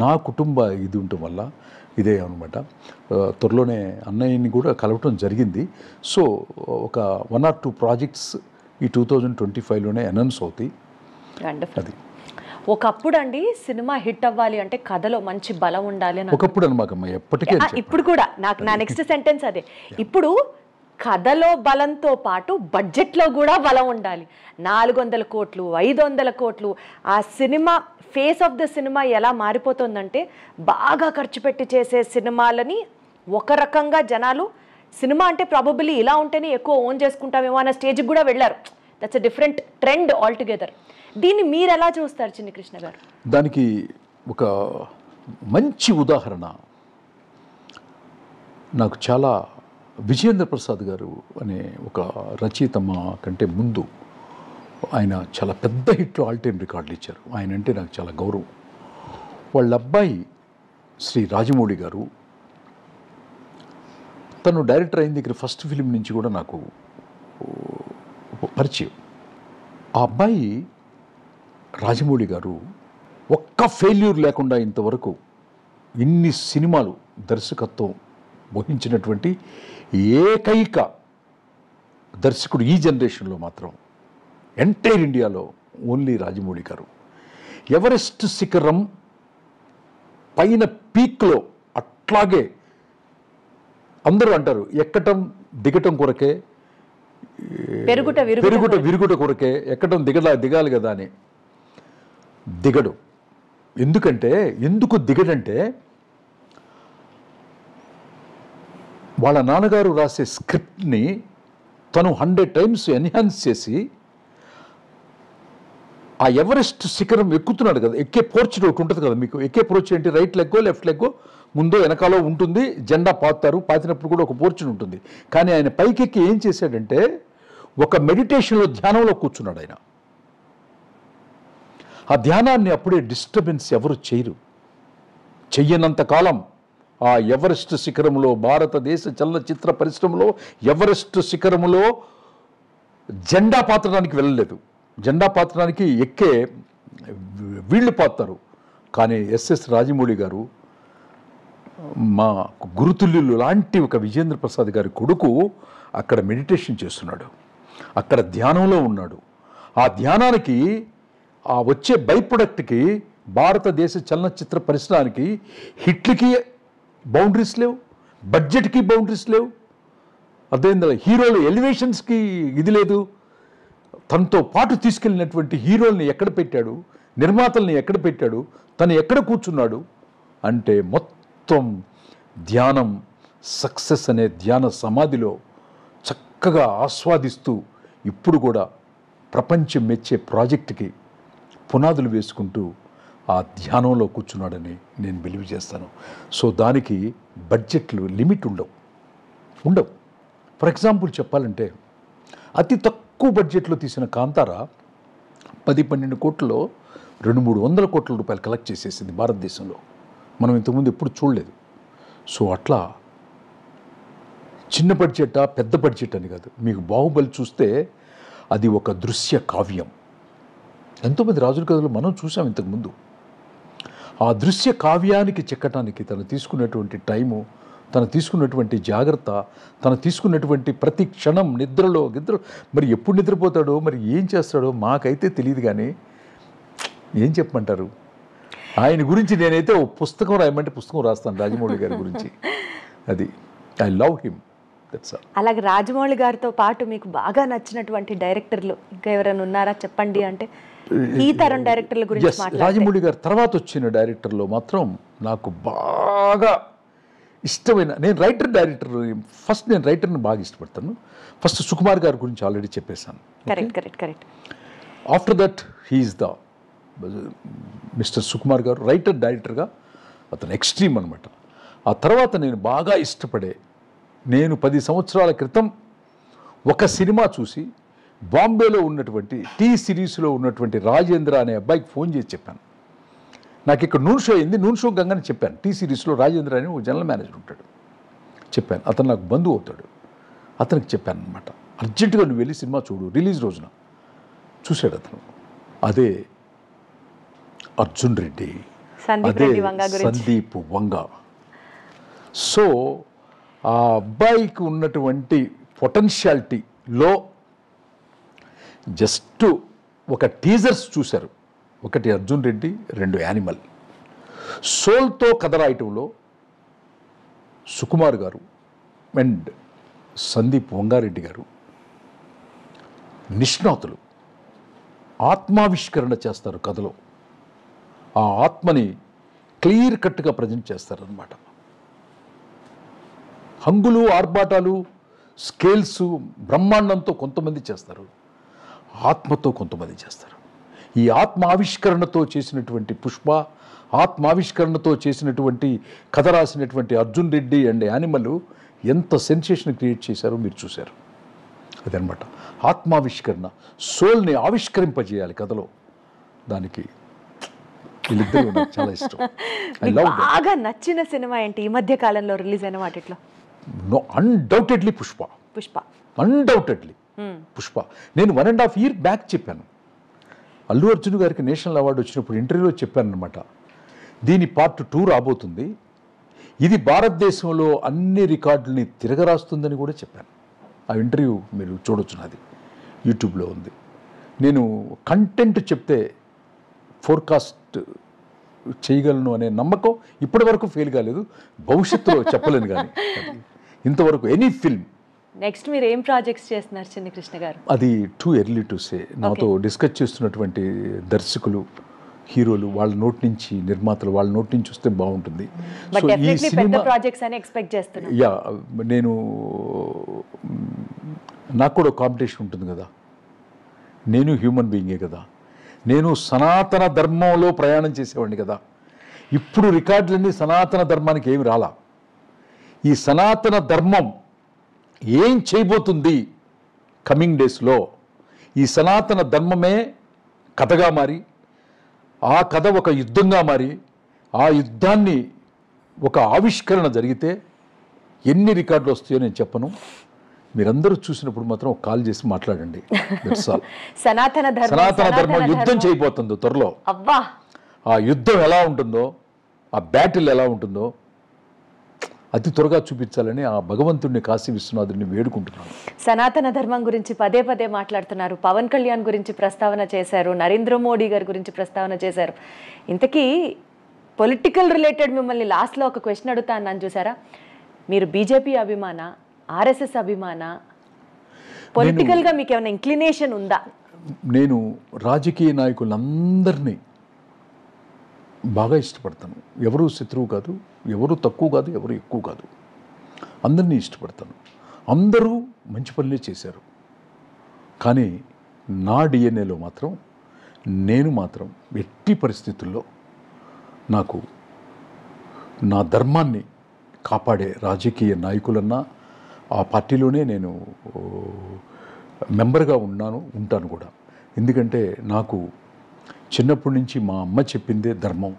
నా కుటుంబ ఇది ఉండటం వల్ల ఇదే అనమాట. త్వరలోనే అన్నయ్యని కూడా కలవటం జరిగింది. సో ఒక 1 or 2 ప్రాజెక్ట్స్ ఈ 2025లోనే అనౌన్స్ అవుతాయి. అది
ఒకప్పుడు అండి సినిమా హిట్ అవ్వాలి అంటే కథలో మంచి బలం ఉండాలి అని.
ఒకప్పుడు అనమాకమ్మ, ఎప్పటికీ.
ఇప్పుడు కూడా నా నెక్స్ట్ సెంటెన్స్ అదే. ఇప్పుడు కథలో బలంతో పాటు బడ్జెట్లో కూడా బలం ఉండాలి. 400 కోట్లు, 500 కోట్లు. ఆ cinema face of the cinema ఎలా మారిపోతుందంటే, బాగా ఖర్చు పెట్టి చేసే సినిమాలని ఒక రకంగా జనాలు, సినిమా అంటే ప్రాబబిలీ ఇలా ఉంటేనే ఎక్కువ ఓన్ చేసుకుంటామేమో అన్న స్టేజ్కి కూడా వెళ్ళారు. That's a different trend all together. దీన్ని మీరు ఎలా చూస్తారు చిన్ని కృష్ణ గారు?
దానికి ఒక మంచి ఉదాహరణ నాకు చాలా విజయేంద్ర ప్రసాద్ గారు అనే ఒక రచయిత మా కంటే ముందు ఆయన చాలా పెద్ద హిట్లు, ఆల్ టైమ్ రికార్డులు ఇచ్చారు. ఆయన అంటే నాకు చాలా గౌరవం. వాళ్ళ అబ్బాయి శ్రీ రాజమౌళి గారు, తను డైరెక్టర్ అయిన దగ్గర ఫస్ట్ ఫిలిం నుంచి కూడా నాకు పరిచయం. ఆ అబ్బాయి రాజమౌళి గారు ఒక్క ఫెయిల్యూర్ లేకుండా ఇంతవరకు ఇన్ని సినిమాలు దర్శకత్వం వహించినటువంటి ఏకైక దర్శకుడు ఈ జనరేషన్లో మాత్రం ఎంటైర్ ఇండియాలో ఓన్లీ రాజమౌళి గారు. ఎవరెస్ట్ శిఖరం పైన పీక్లో అట్లాగే అందరూ అంటారు, ఎక్కటం దిగటం కొరకే పెరుగుట విరుగుట కొరకే ఎక్కడం దిగాలి కదా అని దిగడు. ఎందుకు దిగడంటే వాళ్ళ నాన్నగారు రాసే స్క్రిప్ట్ని తను 100 times ఎన్హాన్స్ చేసి ఆ ఎవరెస్ట్ శిఖరం ఎక్కుతున్నాడు కదా, ఎక్కే పోర్చ్ ఒకటి ఉంటుంది కదా మీకు. ఎక్కే పోర్చ్ ఏంటి? రైట్ లెగ్గో లెఫ్ట్ లెగ్గో ముందో వెనకాలో ఉంటుంది, జెండా పాతినప్పుడు కూడా ఒక పోర్చుని ఉంటుంది. కానీ ఆయన పైకెక్కి ఏం చేశాడంటే ఒక మెడిటేషన్లో ధ్యానంలో కూర్చున్నాడు ఆయన. ఆ ధ్యానాన్ని అప్పుడే డిస్టర్బెన్స్ ఎవరు చెయ్యనంత కాలం ఆ ఎవరెస్ట్ శిఖరంలో, భారతదేశ చలనచిత్ర పరిశ్రమలో ఎవరెస్ట్ శిఖరములో జెండా పాతడానికి వెళ్ళలేదు. జెండా పాతడానికి ఎక్కే వీళ్ళు పాతారు. కానీ ఎస్ఎస్ రాజమౌళి గారు, మా గురుతుల్యులు లాంటి ఒక విజేంద్ర ప్రసాద్ గారి కొడుకు అక్కడ మెడిటేషన్ చేస్తున్నాడు, అక్కడ ధ్యానంలో ఉన్నాడు. ఆ ధ్యానానికి, ఆ వచ్చే బై ప్రొడక్ట్కి, భారతదేశ చలనచిత్ర పరిశ్రమానికి హిట్లకి బౌండరీస్ లేవు, బడ్జెట్కి బౌండరీస్ లేవు, అదేందా హీరోలు ఎలివేషన్స్కి ఇది లేదు. తనతో పాటు తీసుకెళ్ళినటువంటి హీరోల్ని ఎక్కడ పెట్టాడు, నిర్మాతల్ని ఎక్కడ పెట్టాడు, తను ఎక్కడ కూర్చున్నాడు అంటే మొత్తం ధ్యానం, సక్సెస్ అనే ధ్యాన సమాధిలో చక్కగా ఆస్వాదిస్తూ ఇప్పుడు కూడా ప్రపంచం మెచ్చే ప్రాజెక్టుకి పునాదులు వేసుకుంటూ ఆ ధ్యానంలో కూర్చున్నాడని నేను బిలీవ్ చేస్తాను. సో దానికి బడ్జెట్లు లిమిట్ ఉండవు. ఫర్ ఎగ్జాంపుల్ చెప్పాలంటే అతి తక్కువ బడ్జెట్లో తీసిన కాంతార 10-12 కోట్లలో 200-300 కోట్ల రూపాయలు కలెక్ట్ చేసేసింది భారతదేశంలో. మనం ఇంతకుముందు ఎప్పుడు చూడలేదు. సో అట్లా చిన్న బడ్జెటా పెద్ద బడ్జెట్ అని కాదు. మీకు బాహుబలి చూస్తే అది ఒక దృశ్య కావ్యం. ఎంతోమంది రాజుల కథలు మనం చూసాం ఇంతకుముందు. ఆ దృశ్య కావ్యానికి చెక్కటానికి తను తీసుకున్నటువంటి టైము, తను తీసుకున్నటువంటి జాగ్రత్త, తను తీసుకున్నటువంటి ప్రతి క్షణం నిద్ర మరి ఎప్పుడు నిద్రపోతాడో, మరి ఏం చేస్తాడో మాకైతే తెలియదు. కానీ ఏం చెప్పమంటారు, ఆయన గురించి నేనైతే ఓ పుస్తకం రాయమంటే పుస్తకం రాస్తాను రాజమౌళి గారి గురించి. అది ఐ లవ్ హిమ్.
అలాగే రాజమౌళి గారితో పాటు మీకు బాగా నచ్చినటువంటి డైరెక్టర్లు ఇంకా ఎవరైనా ఉన్నారా చెప్పండి. అంటే ఈ తరం డైరెక్టర్ల గురించి
రాజమౌళి గారి తర్వాత వచ్చిన డైరెక్టర్లో మాత్రం నాకు బాగా ఇష్టమైన, నేను రైటర్ని బాగా ఇష్టపడతాను. ఫస్ట్ సుకుమార్ గారి గురించి ఆల్రెడీ చెప్పేశాను.
Correct.
After that he's the mister Sukumar గారు. డైరెక్టర్గా అతను ఎక్స్ట్రీమ్ అనమాట. ఆ తర్వాత నేను బాగా ఇష్టపడే, నేను 10 సంవత్సరాల క్రితం ఒక సినిమా చూసి బాంబేలో ఉన్నటువంటి టీ సిరీస్లో ఉన్నటువంటి రాజేంద్ర అనే అబ్బాయికి ఫోన్ చేసి చెప్పాను. నాకు ఇక్కడ నూన్ షో అయింది, నూన్ షో గంగని చెప్పాను. టీ సిరీస్లో రాజేంద్ర అని ఒక జనరల్ మేనేజర్ ఉంటాడు. చెప్పాను, అతను నాకు బంధువు అవుతాడు. అతనికి చెప్పాను అనమాట, అర్జెంటుగా నువ్వు వెళ్ళి సినిమా చూడు, రిలీజ్ రోజున. చూశాడు అతను. అదే అర్జున్ రెడ్డి, అదే సందీప్ వంగ. సో ఆ అబ్బాయికి ఉన్నటువంటి పొటెన్షియాలిటీలో జస్ట్ ఒక టీజర్స్ చూశారు. ఒకటి అర్జున్ రెడ్డి, 2 యానిమల్. సోల్తో కథ రాయటంలో సుకుమార్ గారు అండ్ సందీప్ వంగారెడ్డి గారు నిష్ణాతులు. ఆత్మావిష్కరణ చేస్తారు కథలో. ఆ ఆత్మని క్లియర్ కట్గా ప్రజెంట్ చేస్తారనమాట. హంగులు, ఆర్భాటాలు, స్కేల్స్, బ్రహ్మాండంతో కొంతమంది చేస్తారు, ఆత్మతో కొంతమంది చేస్తారు. ఈ ఆత్మావిష్కరణతో చేసినటువంటి పుష్ప, ఆత్మావిష్కరణతో చేసినటువంటి కథ రాసినటువంటి అర్జున్ రెడ్డి అండ్ యానిమల్ ఎంత సెన్సేషన్ క్రియేట్ చేశారో మీరు చూశారు. అదనమాట ఆత్మావిష్కరణ. సోల్ని ఆవిష్కరింపజేయాలి కథలో. దానికి వీళ్ళిద్దరూ నాకు చాలా ఇష్టం.
బాగా నచ్చిన సినిమా ఏంటి ఈ మధ్య కాలంలో రిలీజ్ అయిన వాటిలో?
అన్డౌటెడ్లీ పుష్ప. అన్డౌటెడ్లీ పుష్ప. నేను 1.5 years బ్యాక్ చెప్పాను. అల్లు అర్జున్ గారికి నేషనల్ అవార్డు వచ్చినప్పుడు ఇంటర్వ్యూలో చెప్పాను అనమాట, దీని పార్ట్ 2 రాబోతుంది, ఇది భారతదేశంలో అన్ని రికార్డులని తిరగరాస్తుందని కూడా చెప్పాను. ఆ ఇంటర్వ్యూ మీరు చూడొచ్చు, నాది యూట్యూబ్లో ఉంది. నేను కంటెంట్ చెప్తే ఫోర్కాస్ట్ చేయగలను అనే నమ్మకం ఇప్పటి వరకు ఫెయిల్ కాలేదు, భవిష్యత్తులో చెప్పలేను. కానీ ఇంతవరకు ఎనీ ఫిల్మ్
నెక్స్ట్ మీరు ఏం ప్రాజెక్ట్స్ చేస్తున్నారు చిన్ని కృష్ణ గారు?
అది టూ ఎర్లీ టు సే. నాతో డిస్కస్ చేస్తున్నటువంటి దర్శకులు, హీరోలు, వాళ్ళ నోటి నుంచి, నిర్మాతలు వాళ్ళ నోటి నుంచి వస్తే బాగుంటుంది.
బట్ డెఫినెట్లీ పెద్ద ప్రాజెక్ట్స్ అని ఎక్స్పెక్ట్ చేస్తున్నాను.
యా, నేను నాకు కూడా కాంపిటీషన్ ఉంటుంది కదా. నేను హ్యూమన్ బీయింగే కదా. నేను సనాతన ధర్మంలో ప్రయాణం చేసేవాడిని కదా. ఇప్పుడు రికార్డులన్నీ సనాతన ధర్మానికి ఏమి రాలా. ఈ సనాతన ధర్మం ఏం చేయబోతుంది కమింగ్ డేస్లో, ఈ సనాతన ధర్మమే కథగా మారి, ఆ కథ ఒక యుద్ధంగా మారి, ఆ యుద్ధాన్ని ఒక ఆవిష్కరణ జరిగితే ఎన్ని రికార్డులు వస్తాయో నేను చెప్పను. మీరందరూ చూసినప్పుడు మాత్రం ఒక కాల్ చేసి మాట్లాడండి.
సనాతన
ధర్మం యుద్ధం చేయబోతుందో త్వరలో.
అబ్బా,
ఆ యుద్ధం ఎలా ఉంటుందో, ఆ బ్యాటిల్ ఎలా ఉంటుందో అతి త్వరగా చూపించాలని ఆ భగవంతుడిని, కాశీ విశ్వనాథుడిని వేడుకుంటున్నాను.
సనాతన ధర్మం గురించి పదే పదే మాట్లాడుతున్నారు. పవన్ కళ్యాణ్ గురించి ప్రస్తావన చేశారు, నరేంద్ర మోడీ గారి గురించి ప్రస్తావన చేశారు. ఇంతకీ పొలిటికల్ రిలేటెడ్ మిమ్మల్ని లాస్ట్లో ఒక క్వశ్చన్ అడుగుతా అన్నాను, చూసారా? మీరు బీజేపీ అభిమాన, ఆర్ఎస్ఎస్ అభిమాన, పొలిటికల్గా మీకు ఏమైనా ఇంక్లినేషన్ ఉందా?
నేను రాజకీయ నాయకులందరినీ బాగా ఇష్టపడతాను. ఎవరు శత్రువు కాదు, ఎవరు తక్కువ కాదు, ఎవరు ఎక్కువ కాదు, అందరినీ ఇష్టపడతాను. అందరూ మంచి పనులే చేశారు. కానీ నా డిఎన్ఏలో మాత్రం నేను మాత్రం ఎట్టి పరిస్థితుల్లో నాకు నా ధర్మాన్ని కాపాడే రాజకీయ నాయకులన్నా ఆ పార్టీలోనే నేను మెంబర్గా ఉంటాను కూడా. ఎందుకంటే నాకు చిన్నప్పటి నుంచి మా అమ్మ చెప్పిందే ధర్మం,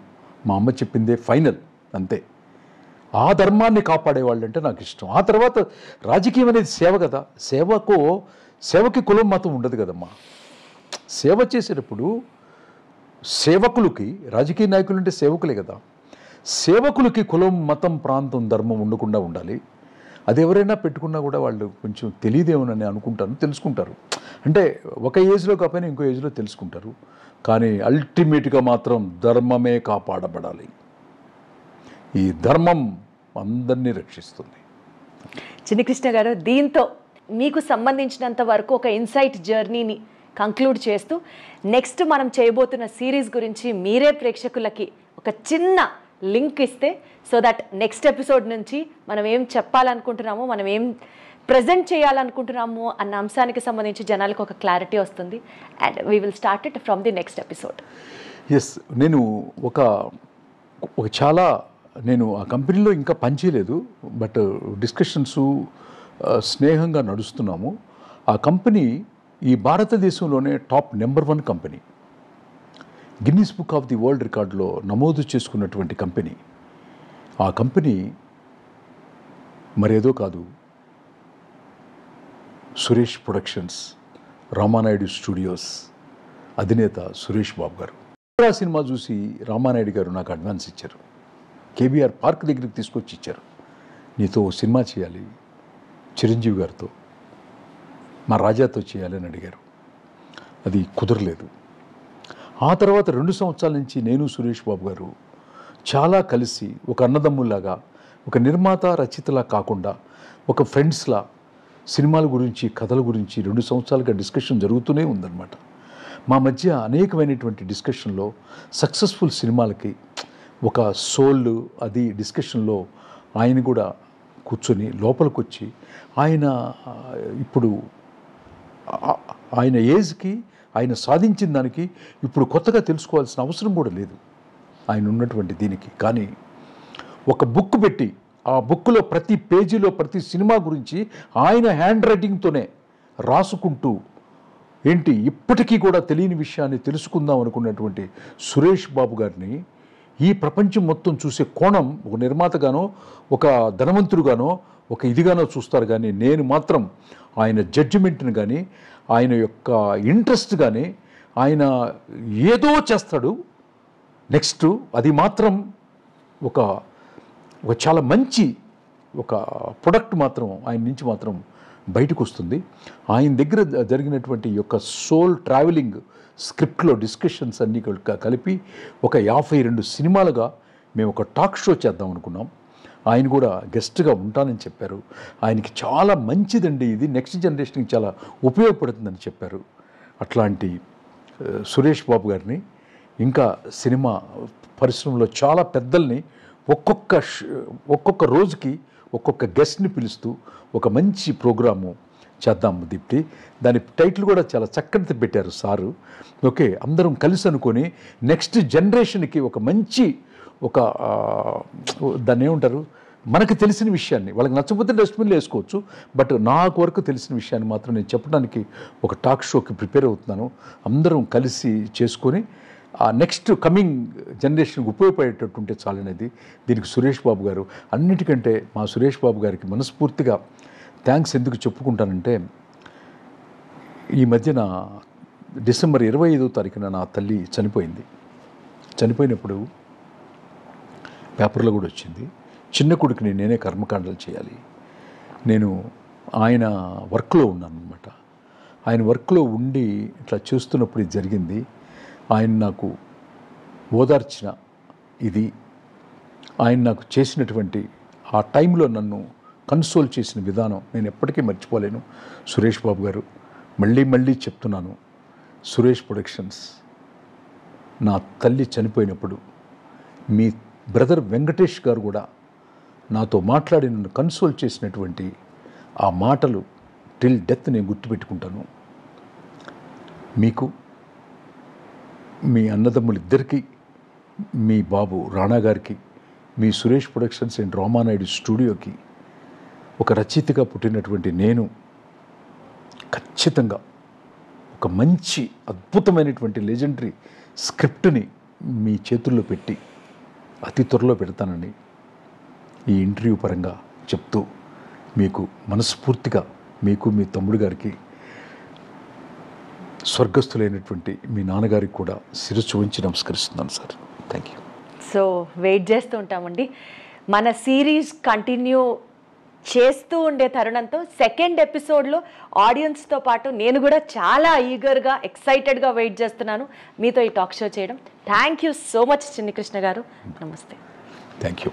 మా అమ్మ చెప్పిందే ఫైనల్, అంతే. ఆ ధర్మాన్ని కాపాడేవాళ్ళంటే నాకు ఇష్టం. ఆ తర్వాత రాజకీయం అనేది సేవ కదా. సేవకి కులం మతం ఉండదు కదమ్మా. సేవ చేసేటప్పుడు సేవకులకి, రాజకీయ నాయకులు అంటే సేవకులే కదా, సేవకులకి కులం, మతం, ప్రాంతం, ధర్మం ఉండకుండా ఉండాలి. అది ఎవరైనా పెట్టుకున్నా కూడా వాళ్ళు కొంచెం తెలియదేమోనని అనుకుంటాను, తెలుసుకుంటారు. అంటే ఒక ఏజ్లో కాకపోయినా ఇంకో ఏజ్లో తెలుసుకుంటారు. కానీ అల్టిమేట్గా మాత్రం ధర్మమే కాపాడబడాలి. ఈ ధర్మం అందరినీ రక్షిస్తుంది.
చిన్ని కృష్ణ గారు, దీంతో మీకు సంబంధించినంత వరకు ఒక ఇన్సైట్ జర్నీని కంక్లూడ్ చేస్తూ నెక్స్ట్ మనం చేయబోతున్న సిరీస్ గురించి మీరే ప్రేక్షకులకి ఒక చిన్న లింక్ ఇస్తే, సో దట్ నెక్స్ట్ ఎపిసోడ్ నుంచి మనం ఏం చెప్పాలనుకుంటున్నామో, మనం ఏం ప్రజెంట్ చేయాలనుకుంటున్నాము అన్న అంశానికి సంబంధించి జనాలకు ఒక క్లారిటీ వస్తుంది. And we will start it from the next episode.
Yes, నేను నేను ఆ కంపెనీలో ఇంకా పనిచేయలేదు, బట్ డిస్కషన్స్ స్నేహంగా నడుస్తున్నాము. ఆ కంపెనీ ఈ భారతదేశంలోనే top number 1 company, Guinness book of the world రికార్డులో నమోదు చేసుకున్నటువంటి కంపెనీ. ఆ కంపెనీ మరేదో కాదు, సురేష్ ప్రొడక్షన్స్, రామానాయుడు స్టూడియోస్ అధినేత సురేష్ బాబు గారు. సినిమా చూసి రామానాయుడు గారు నాకు అడ్వాన్స్ ఇచ్చారు. కేబీఆర్ పార్క్ దగ్గరికి తీసుకొచ్చి ఇచ్చారు. నీతో సినిమా చేయాలి, చిరంజీవి గారితో, మా రాజాతో చేయాలని అడిగారు. అది కుదరలేదు. ఆ తర్వాత 2 సంవత్సరాల నుంచి నేను సురేష్ బాబు గారు చాలా కలిసి ఒక అన్నదమ్ముల్లాగా, ఒక నిర్మాత రచయితలా కాకుండా ఒక ఫ్రెండ్స్లా సినిమాల గురించి, కథల గురించి 2 సంవత్సరాలుగా డిస్కషన్ జరుగుతూనే ఉందన్నమాట. మా మధ్య అనేకమైనటువంటి డిస్కషన్లో సక్సెస్ఫుల్ సినిమాలకి ఒక సోల్ అది డిస్కషన్లో ఆయన కూడా కూర్చొని లోపలికి వచ్చి ఆయన ఇప్పుడు ఆయన ఏజ్కి, ఆయన సాధించిన దానికి ఇప్పుడు కొత్తగా తెలుసుకోవాల్సిన అవసరం కూడా లేదు ఆయన ఉన్నటువంటి దీనికి. కానీ ఒక బుక్ పెట్టి ఆ బుక్లో ప్రతి పేజీలో ప్రతి సినిమా గురించి ఆయన హ్యాండ్ రైటింగ్తోనే రాసుకుంటూ ఏంటి ఇప్పటికీ కూడా తెలియని విషయాన్ని తెలుసుకుందాం అనుకున్నటువంటి సురేష్ బాబు గారిని ఈ ప్రపంచం మొత్తం చూసే కోణం ఒక నిర్మాతగానో, ఒక ధనవంతుడుగానో, ఒక ఇదిగానో చూస్తారు. కానీ నేను మాత్రం ఆయన జడ్జిమెంట్ని కానీ, ఆయన యొక్క ఇంట్రెస్ట్ కానీ, ఆయన ఏదో చేస్తాడు నెక్స్ట్, అది మాత్రం ఒక చాలా మంచి ఒక ప్రొడక్ట్ మాత్రం ఆయన నుంచి మాత్రం బయటకు వస్తుంది. ఆయన దగ్గర జరిగినటువంటి యొక్క సోల్ ట్రావెలింగ్ స్క్రిప్ట్లో డిస్కషన్స్ అన్నీ కలిపి ఒక 52 సినిమాలుగా మేము ఒక టాక్ షో చేద్దాం అనుకున్నాం. ఆయన కూడా గెస్ట్గా ఉంటానని చెప్పారు. ఆయనకి చాలా మంచిదండి ఇది, నెక్స్ట్ జనరేషన్కి చాలా ఉపయోగపడుతుందని చెప్పారు. అట్లాంటి సురేష్ బాబు గారిని, ఇంకా సినిమా పరిశ్రమలో చాలా పెద్దల్ని ఒక్కొక్క రోజుకి ఒక్కొక్క గెస్ట్ని పిలుస్తూ ఒక మంచి ప్రోగ్రాము చేద్దాము దీప్తి. దాని టైటిల్ కూడా చాలా చక్కటి పెట్టారు సారు. ఓకే, అందరం కలిసి అనుకొని నెక్స్ట్ జనరేషన్కి ఒక మంచి దాన్ని ఏమంటారు, మనకు తెలిసిన విషయాన్ని, వాళ్ళకి నచ్చకపోతే డస్ట్బిన్లో వేసుకోవచ్చు, బట్ నాకు వరకు తెలిసిన విషయాన్ని మాత్రం నేను చెప్పడానికి ఒక టాక్ షోకి ప్రిపేర్ అవుతున్నాను. అందరం కలిసి చేసుకొని ఆ నెక్స్ట్ కమింగ్ జనరేషన్కి ఉపయోగపడేటట్టు ఉంటే చాలనేది. దీనికి సురేష్ బాబు గారు, అన్నిటికంటే మా సురేష్ బాబు గారికి మనస్ఫూర్తిగా థ్యాంక్స్ ఎందుకు చెప్పుకుంటానంటే, ఈ మధ్యన డిసెంబర్ 25వ తారీఖున నా తల్లి చనిపోయింది. చనిపోయినప్పుడు పేపర్లో కూడా వచ్చింది, చిన్న కొడుకుని నేనే కర్మకాండలు చేయాలి. నేను ఆయన వర్క్లో ఉన్నాను అనమాట. ఆయన వర్క్లో ఉండి ఇట్లా చూస్తున్నప్పుడు ఇది జరిగింది. ఆయన నాకు ఓదార్చిన ఇది, ఆయన నాకు చేసినటువంటి ఆ టైంలో నన్ను కన్సోల్ చేసిన విధానం నేను ఎప్పటికీ మర్చిపోలేను. సురేష్ బాబు గారు, మళ్ళీ చెప్తున్నాను, సురేష్ ప్రొడక్షన్స్ నా తల్లి చనిపోయినప్పుడు మీ బ్రదర్ వెంకటేష్ గారు కూడా నాతో మాట్లాడి నన్ను కన్సోల్ చేసినటువంటి ఆ మాటలు టిల్ డెత్ నేను గుర్తుపెట్టుకుంటాను. మీకు, మీ అన్నదమ్ములిద్దరికీ, మీ బాబు రాణా గారికి, మీ సురేష్ ప్రొడక్షన్స్ అండ్ రామానాయుడు స్టూడియోకి ఒక రచయితగా పుట్టినటువంటి నేను ఖచ్చితంగా ఒక మంచి అద్భుతమైనటువంటి లెజెండరీ స్క్రిప్ట్ని మీ చేతుల్లో పెట్టి అతి త్వరలో పెడతానని ఈ ఇంటర్వ్యూ పరంగా చెప్తూ, మీకు మనస్ఫూర్తిగా, మీకు మీ తమ్ముడు గారికి, స్వర్గస్థులైనటువంటి మీ నాన్నగారికి కూడా శిరస్సు ఉంచి నమస్కరిస్తున్నాను sir. Thank you.
So wait చేస్తూ ఉంటామండి. మన సిరీస్ కంటిన్యూ చేస్తూ ఉండే తరుణంతో సెకండ్ ఎపిసోడ్లో ఆడియన్స్తో పాటు నేను కూడా చాలా ఈగర్గా, ఎక్సైటెడ్గా వెయిట్ చేస్తున్నాను మీతో ఈ టాక్ షో చేయడం. Thank you so much Chinni Krishna గారు. నమస్తే.
Thank you.